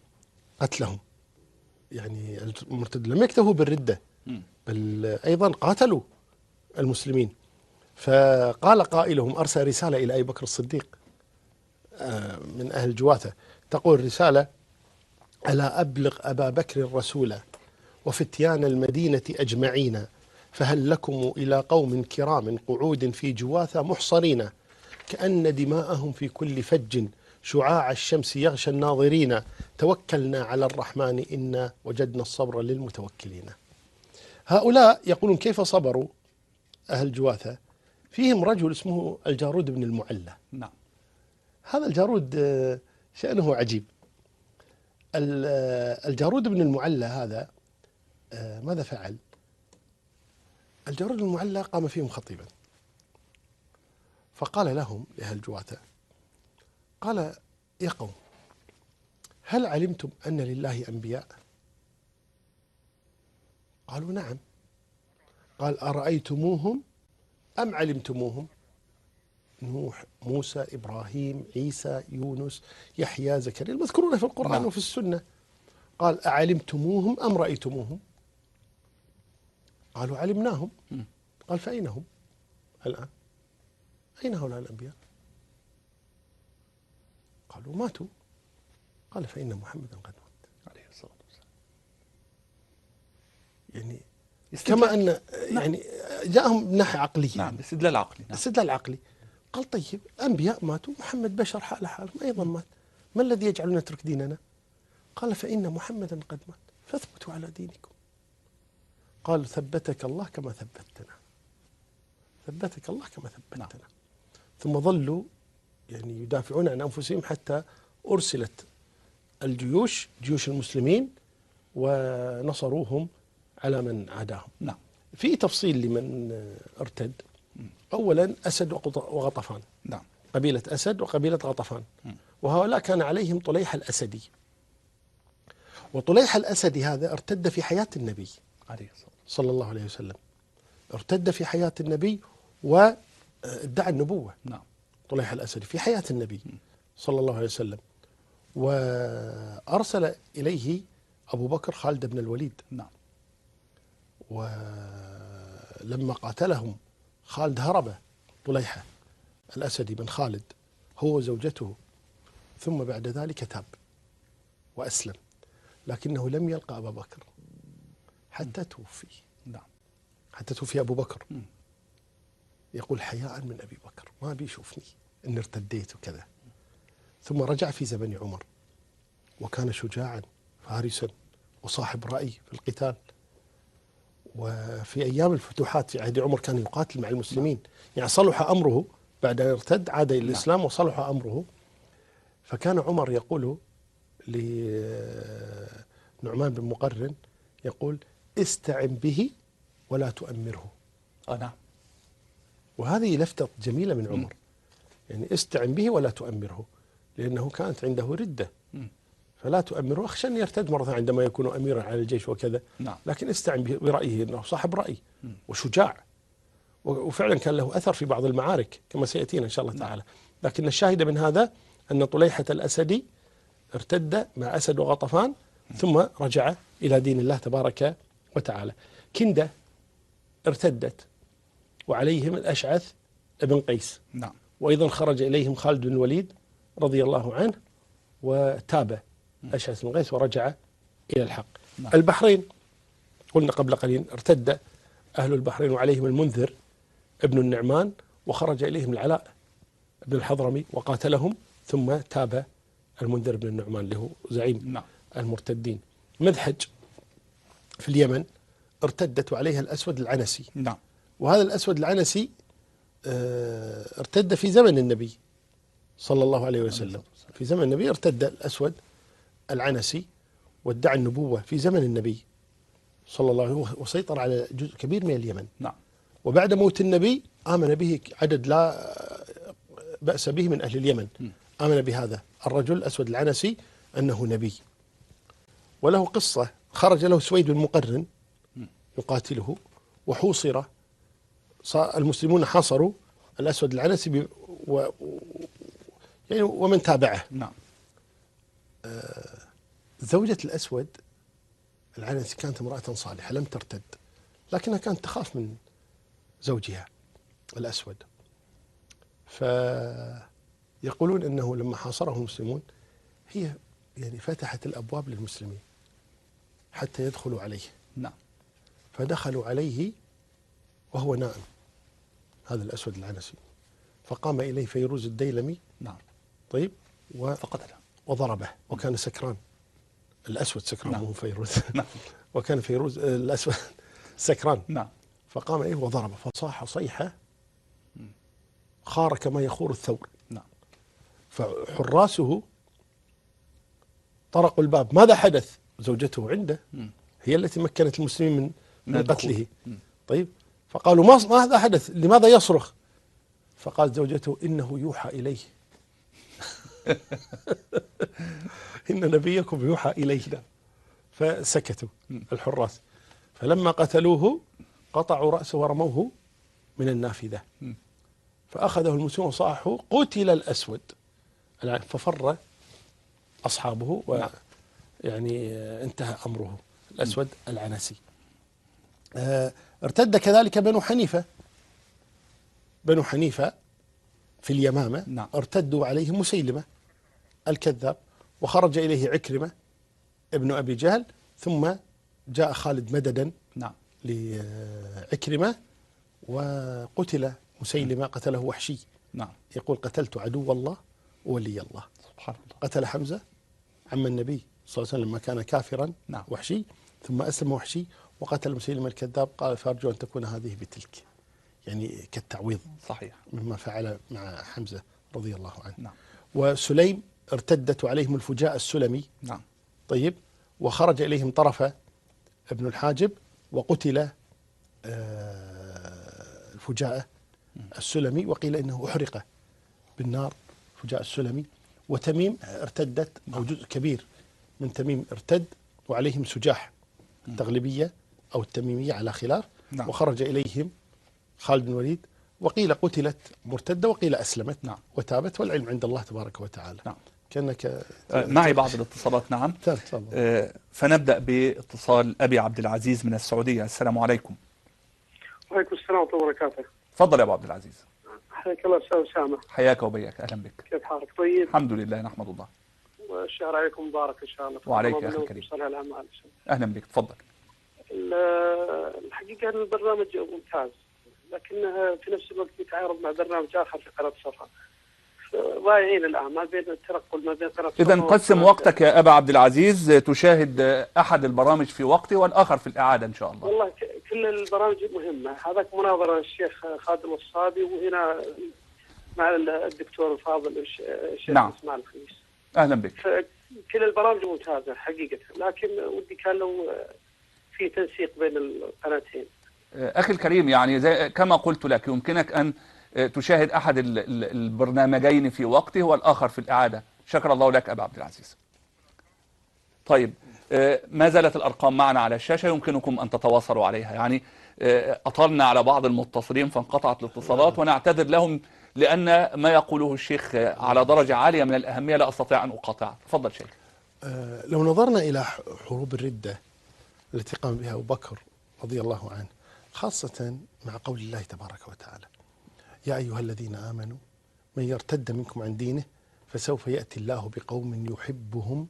قتلهم. يعني المرتد لم يكتفوا بالردة بل أيضا قاتلوا المسلمين. فقال قائلهم أرسل رسالة إلى أبي بكر الصديق من أهل جواثة، تقول رسالة: ألا أبلغ أبا بكر رسولا وفتيان المدينة أجمعين، فهل لكم إلى قوم كرام قعود في جواثة محصرين، كأن دماءهم في كل فج شعاع الشمس يغشى الناظرين، توكلنا على الرحمن إنا وجدنا الصبر للمتوكلين. هؤلاء يقولون كيف صبروا أهل جواثة؟ فيهم رجل اسمه الجارود بن المعلى. نعم. هذا الجارود شأنه عجيب. الجارود بن المعلى هذا ماذا فعل؟ الجارود بن المعلى قام فيهم خطيبا، فقال لهم لأهل جواثة، قال: يا قوم، هل علمتم أن لله أنبياء؟ قالوا: نعم. قال: أرأيتموهم أم علمتموهم؟ نوح، موسى، إبراهيم، عيسى، يونس، يحيى، زكريا، المذكورون في القرآن. نعم. وفي السنة. قال: أعلمتموهم أم رأيتموهم؟ قالوا: علمناهم. قال: فأين هم الآن؟ أين هؤلاء الأنبياء؟ قالوا: ماتوا. قال: فإن محمدا قد مات عليه الصلاة والسلام. يعني كما أن يعني جاءهم من ناحية عقلية. نعم، استدلال عقلي. نعم. استدلال عقلي. قال: طيب أنبياء ماتوا، محمد بشر حال حالهم أيضا مات، ما الذي يجعلنا نترك ديننا؟ قال: فإن محمدا قد مات فاثبتوا على دينكم. قال: ثبتك الله كما ثبتنا، ثبتك الله كما ثبتنا. نعم. ثم ظلوا يعني يدافعون عن أنفسهم حتى أرسلت الجيوش، جيوش المسلمين، ونصروهم على من عاداهم. نعم. في تفصيل لمن ارتد. أولا أسد وغطفان. نعم. قبيلة أسد وقبيلة غطفان. وهؤلاء كان عليهم طليحة الأسدي، وطليحة الأسدي هذا ارتد في حياة النبي عليه الصلاة صلى الله عليه وسلم، ارتد في حياة النبي وادعى النبوة. نعم. طليحة الأسدي في حياة النبي صلى الله عليه وسلم، وأرسل إليه أبو بكر خالد بن الوليد، نعم. ولما قاتلهم خالد هرب طليحة الأسدي بن خالد هو وزوجته، ثم بعد ذلك تاب وأسلم، لكنه لم يلقى أبا بكر حتى توفي. نعم. حتى توفي أبو بكر. يقول حياء من أبي بكر ما بيشوفني إن ارتديت وكذا. ثم رجع في زمن عمر، وكان شجاعا فارسا وصاحب رأي في القتال. وفي أيام الفتوحات في عهد عمر كان يقاتل مع المسلمين، يعني صلح أمره بعد أن ارتد، عاد إلى الإسلام وصلح أمره. فكان عمر يقول لنعمان بن مقرن، يقول استعن به ولا تؤمره. نعم. وهذه لفتة جميلة من عمر، يعني استعن به ولا تؤمره، لأنه كانت عنده ردة، فلا تؤمره، أخشى أن يرتد مرة عندما يكون أميرا على الجيش وكذا. نعم. لكن استعن برأيه، أنه صاحب رأي وشجاع، وفعلا كان له أثر في بعض المعارك كما سيأتينا إن شاء الله تعالى. لكن الشاهد من هذا أن طليحة الأسدي ارتد مع أسد وغطفان، ثم رجع إلى دين الله تبارك وتعالى. كندة ارتدت وعليهم الأشعث بن قيس. نعم. وأيضا خرج إليهم خالد بن الوليد رضي الله عنه وتاب أشعث بن قيس ورجع إلى الحق. نعم. البحرين قلنا قبل قليل ارتد أهل البحرين وعليهم المنذر ابن النعمان، وخرج إليهم العلاء بن الحضرمي وقاتلهم، ثم تاب المنذر بن النعمان له زعيم نعم. المرتدين. مذحج في اليمن ارتدت عليها الأسود العنسي. نعم. وهذا الأسود العنسي ارتد في زمن النبي صلى الله عليه وسلم. في زمن النبي ارتد الأسود العنسي وادعى النبوة في زمن النبي صلى الله عليه وسلم، وسيطر على جزء كبير من اليمن. نعم. وبعد موت النبي آمن به عدد لا بأس به من أهل اليمن، آمن بهذا الرجل الأسود العنسي أنه نبي. وله قصة، خرج له سويد بن مقرن يقاتله وحوصر، المسلمون حاصروا الأسود العنسي يعني ومن تابعه. نعم. زوجة الأسود العنسي كانت امرأة صالحة لم ترتد، لكنها كانت تخاف من زوجها الأسود. فيقولون أنه لما حاصره المسلمون هي يعني فتحت الأبواب للمسلمين حتى يدخلوا عليه. نعم. فدخلوا عليه وهو نائم هذا الأسود العنسي، فقام إليه فيروز الديلمي. نعم. طيب. فقتله وضربه، وكان سكران، الأسود سكران. نعم. مو فيروز. نعم. وكان فيروز الأسود سكران. نعم. فقام إليه وضربه، فصاح صيحة خار كما يخور الثور. نعم. فحراسه طرقوا الباب، ماذا حدث؟ زوجته عنده، هي التي مكنت المسلمين من قتله. طيب. فقالوا ماذا حدث؟ لماذا يصرخ؟ فقال زوجته إنه يوحى إليه. إن نبيكم يوحى إليه. فسكتوا الحراس. فلما قتلوه قطعوا رأسه ورموه من النافذة، فأخذه المسلمون وصاحوا قتل الأسود. ففر أصحابه ويعني انتهى أمره. الأسود العنسي. ارتد كذلك بنو حنيفة. بنو حنيفة في اليمامة. نعم. ارتدوا عليه مسيلمة الكذاب، وخرج إليه عكرمة ابن أبي جهل، ثم جاء خالد مددا. نعم. لعكرمة وقتل مسيلمة، قتله وحشي. نعم. يقول قتلت عدو الله وولي الله. سبحان الله. قتل حمزة عم النبي صلى الله عليه وسلم لما كان كافرا. نعم. وحشي، ثم أسلم وحشي وقتل مسيلمة الكذاب. قال فأرجو أن تكون هذه بتلك، يعني كالتعويض صحيح مما فعل مع حمزة رضي الله عنه. نعم. وسليم ارتدت عليهم الفجاء السلمي. نعم. طيب. وخرج إليهم طرفة ابن الحاجب وقتل الفجاء السلمي، وقيل إنه أحرق بالنار فجاء السلمي. وتميم ارتدت، أو جزء كبير من تميم ارتد وعليهم سجاح التغلبية أو التميمية على خلاف. نعم. وخرج إليهم خالد بن الوليد، وقيل قتلت مرتدة وقيل أسلمت نعم. وتابت، والعلم عند الله تبارك وتعالى. نعم. كأنك معي بعض الاتصالات. نعم. تفضل. فنبدأ باتصال أبي عبد العزيز من السعودية. السلام عليكم. وعليكم السلام ورحمة الله وبركاته. تفضل يا أبو عبد العزيز. حياك الله أستاذ أسامة. حياك وبياك، أهلا بك. كيف حالك؟ طيب. الحمد لله نحمد الله. والشهر عليكم مبارك إن شاء الله. وعليك يا أخي الكريم. أهلا بك، تفضل. الحقيقة أن البرنامج ممتاز، لكنه في نفس الوقت يتعارض مع برنامج آخر في قناة صفا. ضايعين الآن ما بين التنقل ما بين قناة صفا. إذا قسم وقتك يا أبا عبد العزيز، تشاهد أحد البرامج في وقته والآخر في الإعادة إن شاء الله. والله كل البرامج مهمة. هذاك مناظرة الشيخ خالد الوصابي، وهنا مع الدكتور الفاضل الشيخ نعم. إسماعيل الخميس. أهلا بك. كل البرامج ممتازة حقيقة، لكن ودي كان لو في تنسيق بين القناتين. أخي الكريم، يعني زي كما قلت لك يمكنك أن تشاهد أحد البرنامجين في وقته والآخر في الإعادة. شكر الله لك أبا عبد العزيز. طيب، ما زالت الأرقام معنا على الشاشة، يمكنكم أن تتواصلوا عليها. يعني أطلنا على بعض المتصلين فانقطعت الاتصالات، ونعتذر لهم لأن ما يقوله الشيخ على درجة عالية من الأهمية لا أستطيع أن أقاطعه. تفضل شيخ. لو نظرنا إلى حروب الردة التي قام بها أبو بكر رضي الله عنه، خاصة مع قول الله تبارك وتعالى: يا أيها الذين آمنوا من يرتد منكم عن دينه فسوف يأتي الله بقوم يحبهم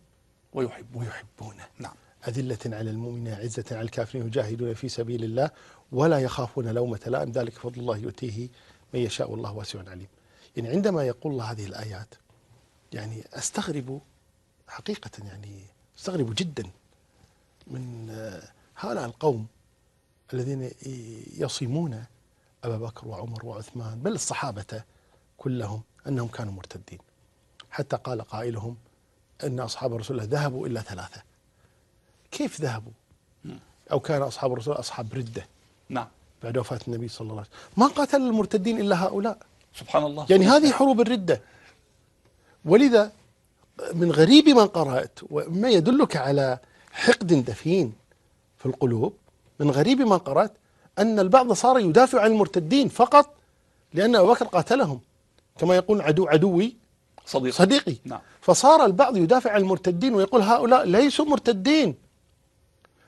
ويحبونه. نعم. أذلة على المؤمنين عزة على الكافرين يجاهدون في سبيل الله ولا يخافون لومة لائم ذلك فضل الله يؤتيه من يشاء والله واسع عليم. يعني عندما يقول الله هذه الآيات يعني أستغرب حقيقة، يعني أستغرب جدا من هؤلاء القوم الذين يصمون أبا بكر وعمر وعثمان بل الصحابة كلهم أنهم كانوا مرتدين، حتى قال قائلهم أن أصحاب رسول الله ذهبوا إلا 3. كيف ذهبوا؟ أو كان أصحاب رسول الله أصحاب ردة. نعم. بعد وفاة النبي صلى الله عليه وسلم ما قاتل المرتدين إلا هؤلاء. سبحان الله. يعني هذه حروب الردة. ولذا من غريب ما قرأت وما يدلك على حقد دفين في القلوب، من غريب ما قرأت أن البعض صار يدافع عن المرتدين فقط لأن أبو بكر قاتلهم، كما يقول عدوي صديقي. نعم. فصار البعض يدافع عن المرتدين ويقول هؤلاء ليسوا مرتدين.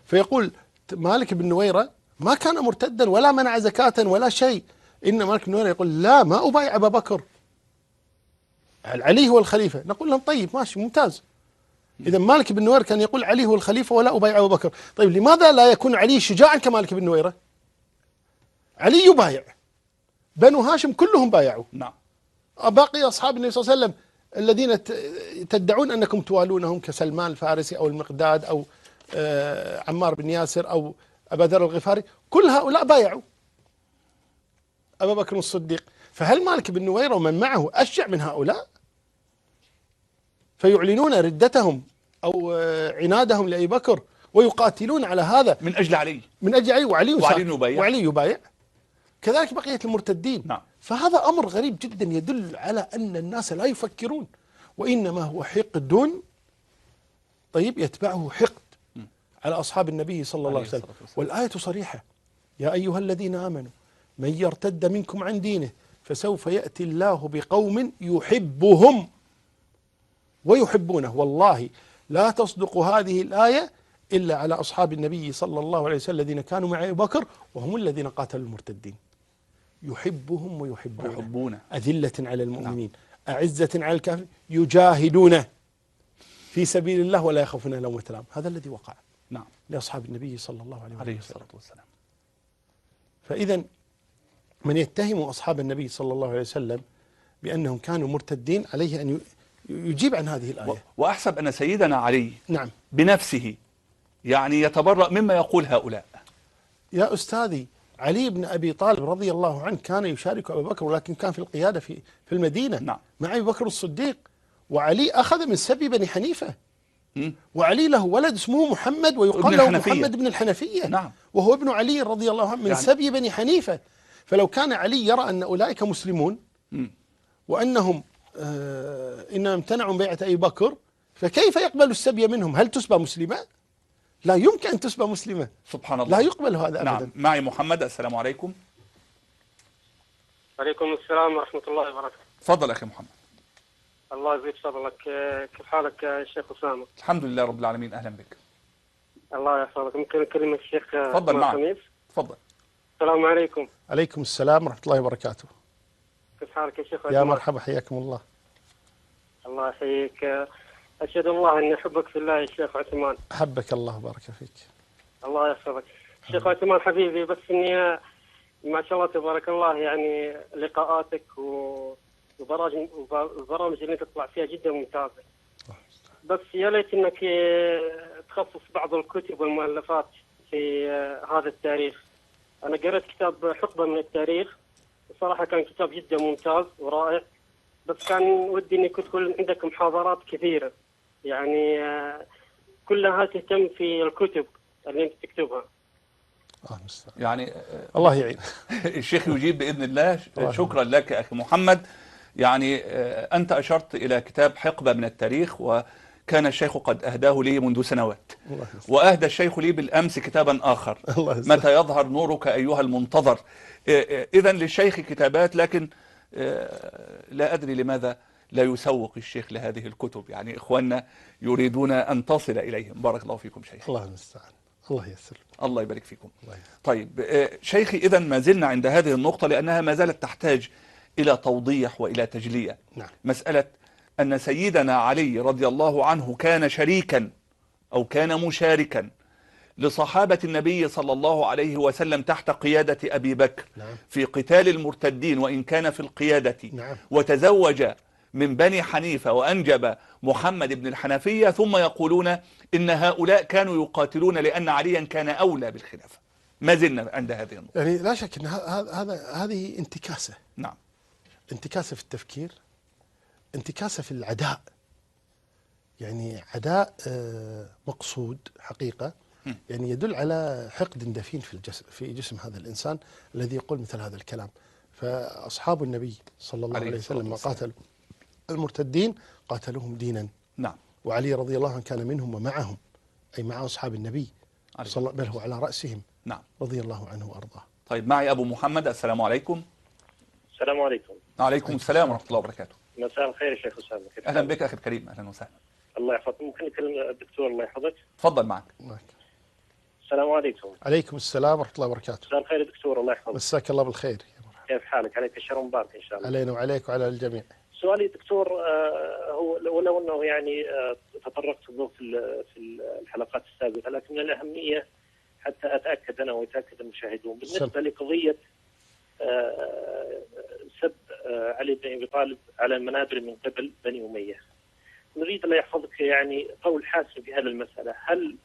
فيقول مالك بن نويرة ما كان مرتدا ولا منع زكاة ولا شيء، إن مالك بن نويرة يقول لا ما أبايع أبا بكر، علي هو الخليفة. نقول لهم طيب ماشي ممتاز، إذا مالك بن نويرة كان يقول علي هو الخليفة ولا أبايع أبا بكر، طيب لماذا لا يكون علي شجاعا كمالك بن نويرة؟ علي يبايع، بنو هاشم كلهم بايعوا. نعم. باقي أصحاب النبي صلى الله عليه وسلم الذين تدعون أنكم توالونهم كسلمان الفارسي أو المقداد أو عمار بن ياسر أو أبا ذر الغفاري، كل هؤلاء بايعوا أبا بكر الصديق. فهل مالك بن نويرة ومن معه أشجع من هؤلاء؟ فيعلنون ردتهم أو عنادهم لأبي بكر ويقاتلون على هذا من أجل علي. من أجل علي، وعلي يبايع كذلك بقية المرتدين. نعم. فهذا أمر غريب جدا يدل على أن الناس لا يفكرون، وإنما هو حقد طيب يتبعه حقد على أصحاب النبي صلى الله عليه وسلم. والآية صريحة: يا أيها الذين آمنوا من يرتد منكم عن دينه فسوف يأتي الله بقوم يحبهم ويحبونه. والله لا تصدق هذه الآية إلا على أصحاب النبي صلى الله عليه وسلم الذين كانوا مع أبي بكر وهم الذين قاتلوا المرتدين. يحبهم ويحبونه أذلة على المؤمنين أعزة على الكافرين يجاهدون في سبيل الله ولا يخافون لومة لائم. هذا الذي وقع نعم لأصحاب النبي صلى الله عليه الصلاة والسلام. فإذا من يتهم أصحاب النبي صلى الله عليه وسلم بأنهم كانوا مرتدين عليه أن يجيب عن هذه الآية. وأحسب أن سيدنا علي نعم بنفسه يعني يتبرأ مما يقول هؤلاء. يا أستاذي، علي بن أبي طالب رضي الله عنه كان يشارك أبا بكر، ولكن كان في القيادة في المدينة. نعم. مع أبي بكر الصديق. وعلي أخذ من سبي بني حنيفة. وعلي له ولد اسمه محمد ويقال له محمد بن الحنفية. نعم. وهو ابن علي رضي الله عنه من يعني سبي بني حنيفة. فلو كان علي يرى أن أولئك مسلمون وأنهم إنما امتنعوا من بيعة أبي بكر، فكيف يقبل السبي منهم؟ هل تسبى مسلمة؟ لا يمكن أن تسبى مسلمة، سبحان الله. لا يقبل هذا أبدا. نعم. معي محمد. السلام عليكم. عليكم السلام ورحمة الله وبركاته. تفضل أخي محمد. الله يزيد فضلك. كيف حالك يا شيخ أسامة؟ الحمد لله رب العالمين. أهلا بك. الله يحفظك. ممكن أكلمك الشيخ تفضل معك. خميس؟ تفضل. السلام عليكم. عليكم السلام ورحمة الله وبركاته. كيف حالك يا شيخ؟ يا مرحبا، حياكم الله. الله يحييك. أشهد الله أني أحبك في الله يا شيخ عثمان. أحبك الله وبارك فيك. الله يحفظك. شيخ عثمان حبيبي، بس إني ما شاء الله تبارك الله يعني لقاءاتك وبرامج اللي تطلع فيها جدا ممتازة. بس يا ليت انك تخصص بعض الكتب والمؤلفات في هذا التاريخ. انا قرأت كتاب حقبة من التاريخ، بصراحة كان كتاب جدا ممتاز ورائع، بس كان ودي ان يكون عندك محاضرات كثيرة، يعني كلها تهتم في الكتب اللي انت تكتبها. يعني الله يعين. الشيخ يجيب بإذن الله. شكرا لك أخي محمد. يعني أنت أشرت إلى كتاب حقبة من التاريخ، وكان الشيخ قد أهداه لي منذ سنوات، وأهدى الشيخ لي بالأمس كتابا آخر، متى يظهر نورك أيها المنتظر. إذن للشيخ كتابات، لكن لا أدري لماذا لا يسوق الشيخ لهذه الكتب. يعني إخواننا يريدون أن تصل إليهم. بارك الله فيكم شيخ. الله المستعان. الله يسر. الله يبارك فيكم. طيب شيخي، إذن ما زلنا عند هذه النقطة لأنها ما زالت تحتاج إلى توضيح وإلى تجلية. نعم. مسألة أن سيدنا علي رضي الله عنه كان شريكا أو كان مشاركا لصحابة النبي صلى الله عليه وسلم تحت قيادة أبي بكر. نعم. في قتال المرتدين وإن كان في القيادة. نعم. وتزوج من بني حنيفة وأنجب محمد بن الحنفية، ثم يقولون إن هؤلاء كانوا يقاتلون لأن عليا كان أولى بالخلافة. ما زلنا عند هذه النقطة. يعني لا شك أن هذه انتكاسة. نعم. انتكاسة في التفكير، انتكاسة في العداء، يعني عداء مقصود حقيقة، يعني يدل على حقد دفين في جسم هذا الإنسان الذي يقول مثل هذا الكلام. فأصحاب النبي صلى الله عليه وسلم ما قاتلوا المرتدين قاتلوهم دينا. نعم. وعلي رضي الله عنه كان منهم ومعهم، أي مع أصحاب النبي بل هو على رأسهم. نعم. رضي الله عنه وأرضاه. طيب معي أبو محمد. السلام عليكم. السلام عليكم. وعليكم السلام ورحمة الله وبركاته. مساء الخير يا شيخ أسامة. أهلا بك أخي الكريم. أهلا وسهلا. الله يحفظك. ممكن نكلم الدكتور الله يحفظك؟ تفضل معك. السلام عليكم. عليكم السلام ورحمة الله وبركاته. مساء الخير يا دكتور الله يحفظك. مساك الله بالخير. كيف حالك؟ عليك الشر مبارك إن شاء الله. علينا وعليك وعلى الجميع. سؤالي دكتور هو ولو أنه يعني تطرقت له في الحلقات السابقة، لكن الأهمية حتى أتأكد أنا ويتأكد المشاهدون بالنسبة لقضية سب علي بن أبي طالب على المنابر من قبل بني أمية. نريد الله يحفظك يعني قول حاسم في هذه المسألة. هل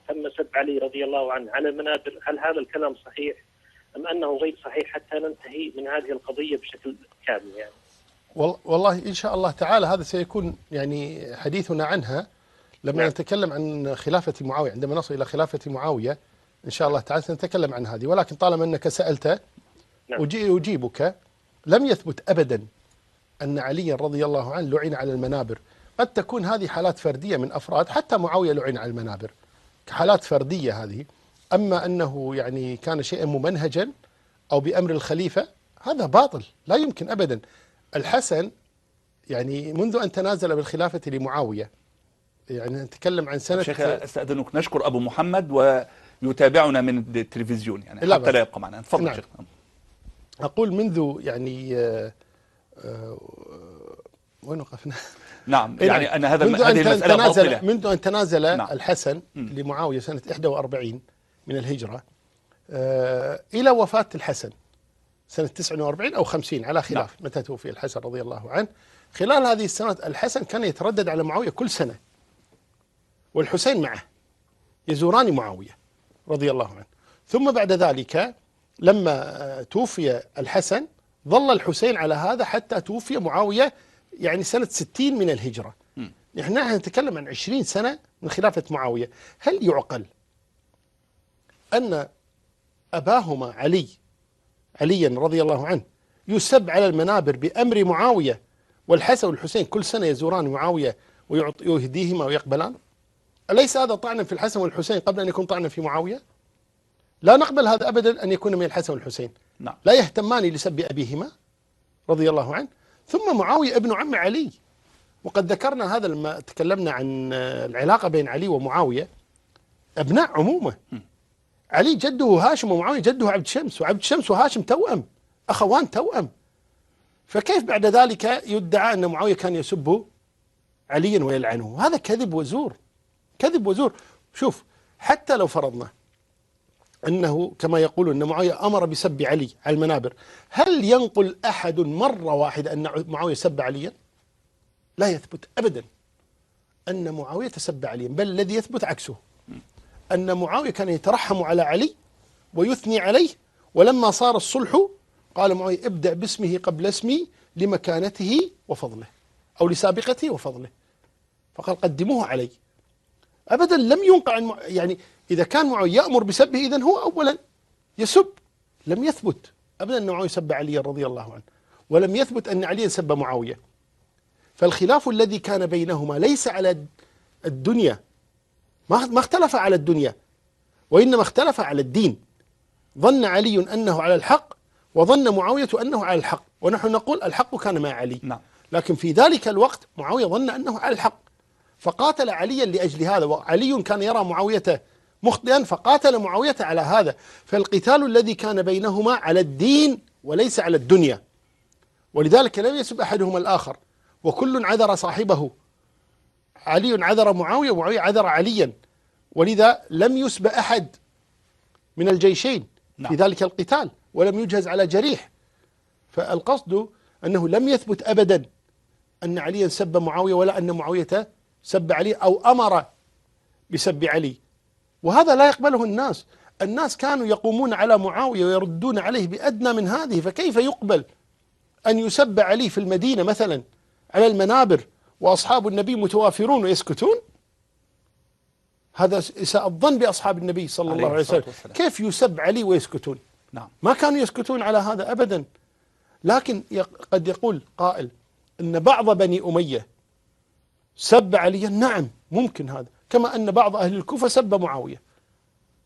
تم سب علي رضي الله عنه على المنابر؟ هل هذا الكلام صحيح أم أنه غير صحيح حتى ننتهي من هذه القضية بشكل كامل؟ يعني والله إن شاء الله تعالى هذا سيكون يعني حديثنا عنها لما نعم. نتكلم عن خلافة معاوية. عندما نصل إلى خلافة معاوية إن شاء الله تعالى سنتكلم عن هذه، ولكن طالما أنك سألت نعم. أجيبك. لم يثبت أبدا أن علي رضي الله عنه لعن على المنابر. قد تكون هذه حالات فردية من أفراد، حتى معاوية لعن على المنابر كحالات فردية هذه. أما أنه يعني كان شيئا ممنهجا أو بأمر الخليفة هذا باطل، لا يمكن أبدا. الحسن يعني منذ أن تنازل بالخلافة لمعاوية، يعني نتكلم عن سنة. شيخ أستأذنك نشكر أبو محمد ويتابعنا من التلفزيون يعني حتى لا يبقى معنا. تفضل. نعم. شيخ. أقول منذ يعني وين وقفنا؟ نعم. يعني أن هذه المسألة باطلة. منذ أن تنازل نعم. الحسن لمعاوية سنة 41 من الهجرة إلى وفاة الحسن سنة 49 أو 50 على خلاف. نعم. متى توفي الحسن رضي الله عنه. خلال هذه السنة الحسن كان يتردد على معاوية كل سنة، والحسين معه يزوران معاوية رضي الله عنه. ثم بعد ذلك لما توفي الحسن ظل الحسين على هذا حتى توفي معاوية يعني سنة 60 من الهجرة. نحن نتكلم عن 20 سنة من خلافة معاوية. هل يعقل أن أباهما عليا رضي الله عنه يسب على المنابر بأمر معاوية، والحسن والحسين كل سنة يزوران معاوية ويهديهما ويقبلان؟ أليس هذا طعنا في الحسن والحسين قبل أن يكون طعنا في معاوية؟ لا نقبل هذا أبدا أن يكون من الحسن والحسين. نعم. لا يهتمان لسب أبيهما رضي الله عنه. ثم معاوية ابن عم علي، وقد ذكرنا هذا لما تكلمنا عن العلاقة بين علي ومعاوية، أبناء عمومة. علي جده هاشم ومعاوية جده عبد شمس، وعبد شمس وهاشم توأم، أخوان توأم. فكيف بعد ذلك يدعى أن معاوية كان يسب عليا ويلعنه؟ هذا كذب وزور، كذب وزور. شوف، حتى لو فرضنا أنه كما يقولون أن معاوية أمر بسب علي على المنابر، هل ينقل أحد مرة واحدة أن معاوية سب عليا؟ لا يثبت أبدا أن معاوية سب عليا، بل الذي يثبت عكسه، أن معاوية كان يترحم على علي ويثني عليه، ولما صار الصلح قال معاوية ابدأ باسمه قبل اسمي لمكانته وفضله، أو لسابقته وفضله، فقال قدموه علي. أبدا لم ينقع عن يعني إذا كان معاوية يأمر بسبه إذن هو أولا يسب. لم يثبت أبدا أن معاوية سب علي رضي الله عنه، ولم يثبت أن علي سب معاوية. فالخلاف الذي كان بينهما ليس على الدنيا، ما اختلف على الدنيا، وإنما اختلف على الدين. ظن علي أنه على الحق، وظن معاوية أنه على الحق، ونحن نقول الحق كان مع علي. نعم. لكن في ذلك الوقت معاوية ظن أنه على الحق، فقاتل عليا لأجل هذا، وعلي كان يرى معاوية مخطئا فقاتل معاوية على هذا. فالقتال الذي كان بينهما على الدين وليس على الدنيا، ولذلك لم يسب أحدهما الآخر، وكل عذر صاحبه. علي عذر معاوية ومعاوية عذر عليا، ولذا لم يسب أحد من الجيشين في ذلك القتال، ولم يجهز على جريح. فالقصد أنه لم يثبت أبدا أن عليا سب معاوية، ولا أن معاوية سب علي أو أمر بسب علي، وهذا لا يقبله الناس. الناس كانوا يقومون على معاوية ويردون عليه بأدنى من هذه، فكيف يقبل أن يسب علي في المدينة مثلا على المنابر وأصحاب النبي متوافرون ويسكتون؟ هذا إساءة الظن بأصحاب النبي صلى الله عليه وسلم. كيف يسب علي ويسكتون؟ نعم. ما كانوا يسكتون على هذا أبدا. لكن قد يقول قائل أن بعض بني أمية سب عليا، نعم ممكن هذا، كما أن بعض أهل الكوفة سب معاوية،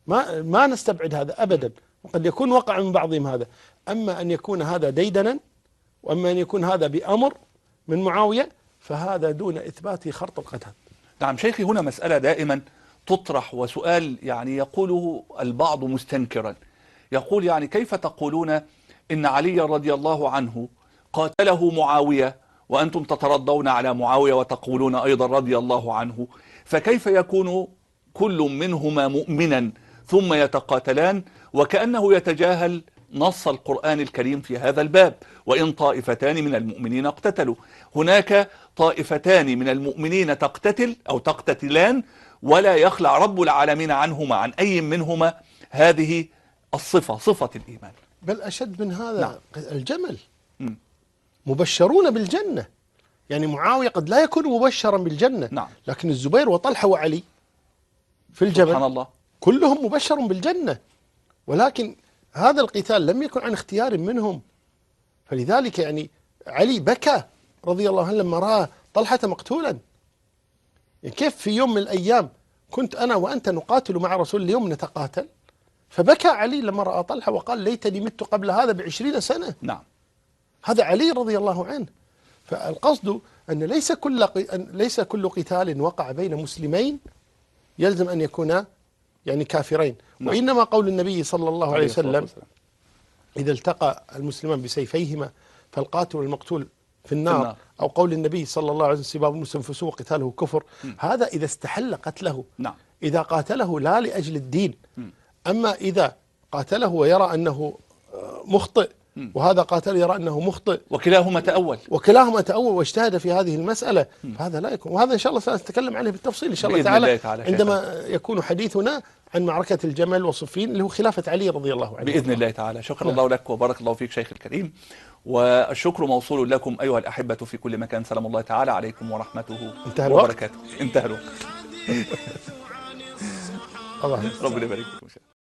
ما نستبعد هذا أبدا، وقد يكون وقع من بعضهم هذا. أما أن يكون هذا ديدنا، وأما أن يكون هذا بأمر من معاوية، فهذا دون إثبات خرط القدم. نعم شيخي، هنا مسألة دائما تطرح، وسؤال يعني يقوله البعض مستنكرا، يقول يعني كيف تقولون إن علي رضي الله عنه قاتله معاوية وأنتم تترضون على معاوية وتقولون أيضا رضي الله عنه، فكيف يكون كل منهما مؤمنا ثم يتقاتلان، وكأنه يتجاهل نص القرآن الكريم في هذا الباب، وإن طائفتان من المؤمنين اقتتلوا. هناك طائفتان من المؤمنين تقتتل أو تقتتلان، ولا يخلع رب العالمين عنهما عن أي منهما هذه الصفة، صفة الإيمان. بل أشد من هذا. نعم. الجمل مبشرون بالجنة، يعني معاوية قد لا يكون مبشرا بالجنة. نعم. لكن الزبير وطلحة وعلي في الجبل سبحان الله كلهم مبشر بالجنة، ولكن هذا القتال لم يكن عن اختيار منهم. فلذلك يعني علي بكى رضي الله عنه لما رأى طلحة مقتولا. يعني كيف في يوم من الأيام كنت أنا وأنت نقاتل مع رسول، اليوم نتقاتل؟ فبكى علي لما رأى طلحة وقال ليتني مت قبل هذا ب20 سنة. نعم. هذا علي رضي الله عنه. فالقصد أن ليس كل قتال وقع بين مسلمين يلزم أن يكون يعني كافرين. نعم. وإنما قول النبي صلى الله عليه وسلم إذا التقى المسلمان بسيفيهما فالقاتل والمقتول في النار، أو قول النبي صلى الله عليه وسلم سباب المسلم فسوق قتاله كفر. هذا إذا استحل قتله. نعم. إذا قاتله لا لأجل الدين. أما إذا قاتله ويرى أنه مخطئ، وهذا قاتل يرى أنه مخطئ، وكلاهما تأول واجتهد في هذه المسألة، فهذا لا يكون. وهذا إن شاء الله سنتكلم عليه بالتفصيل إن شاء الله تعالى عندما يكون حديثنا عن معركة الجمل وصفين اللي هو خلافة علي رضي الله عنه بإذن الله تعالى. شكرا الله لك وبارك الله فيك شيخ الكريم، والشكر موصول لكم أيها الأحبة في كل مكان. سلام الله تعالى عليكم ورحمته وبركاته. انتهى الوقت. الله ربنا يبارك فيكم.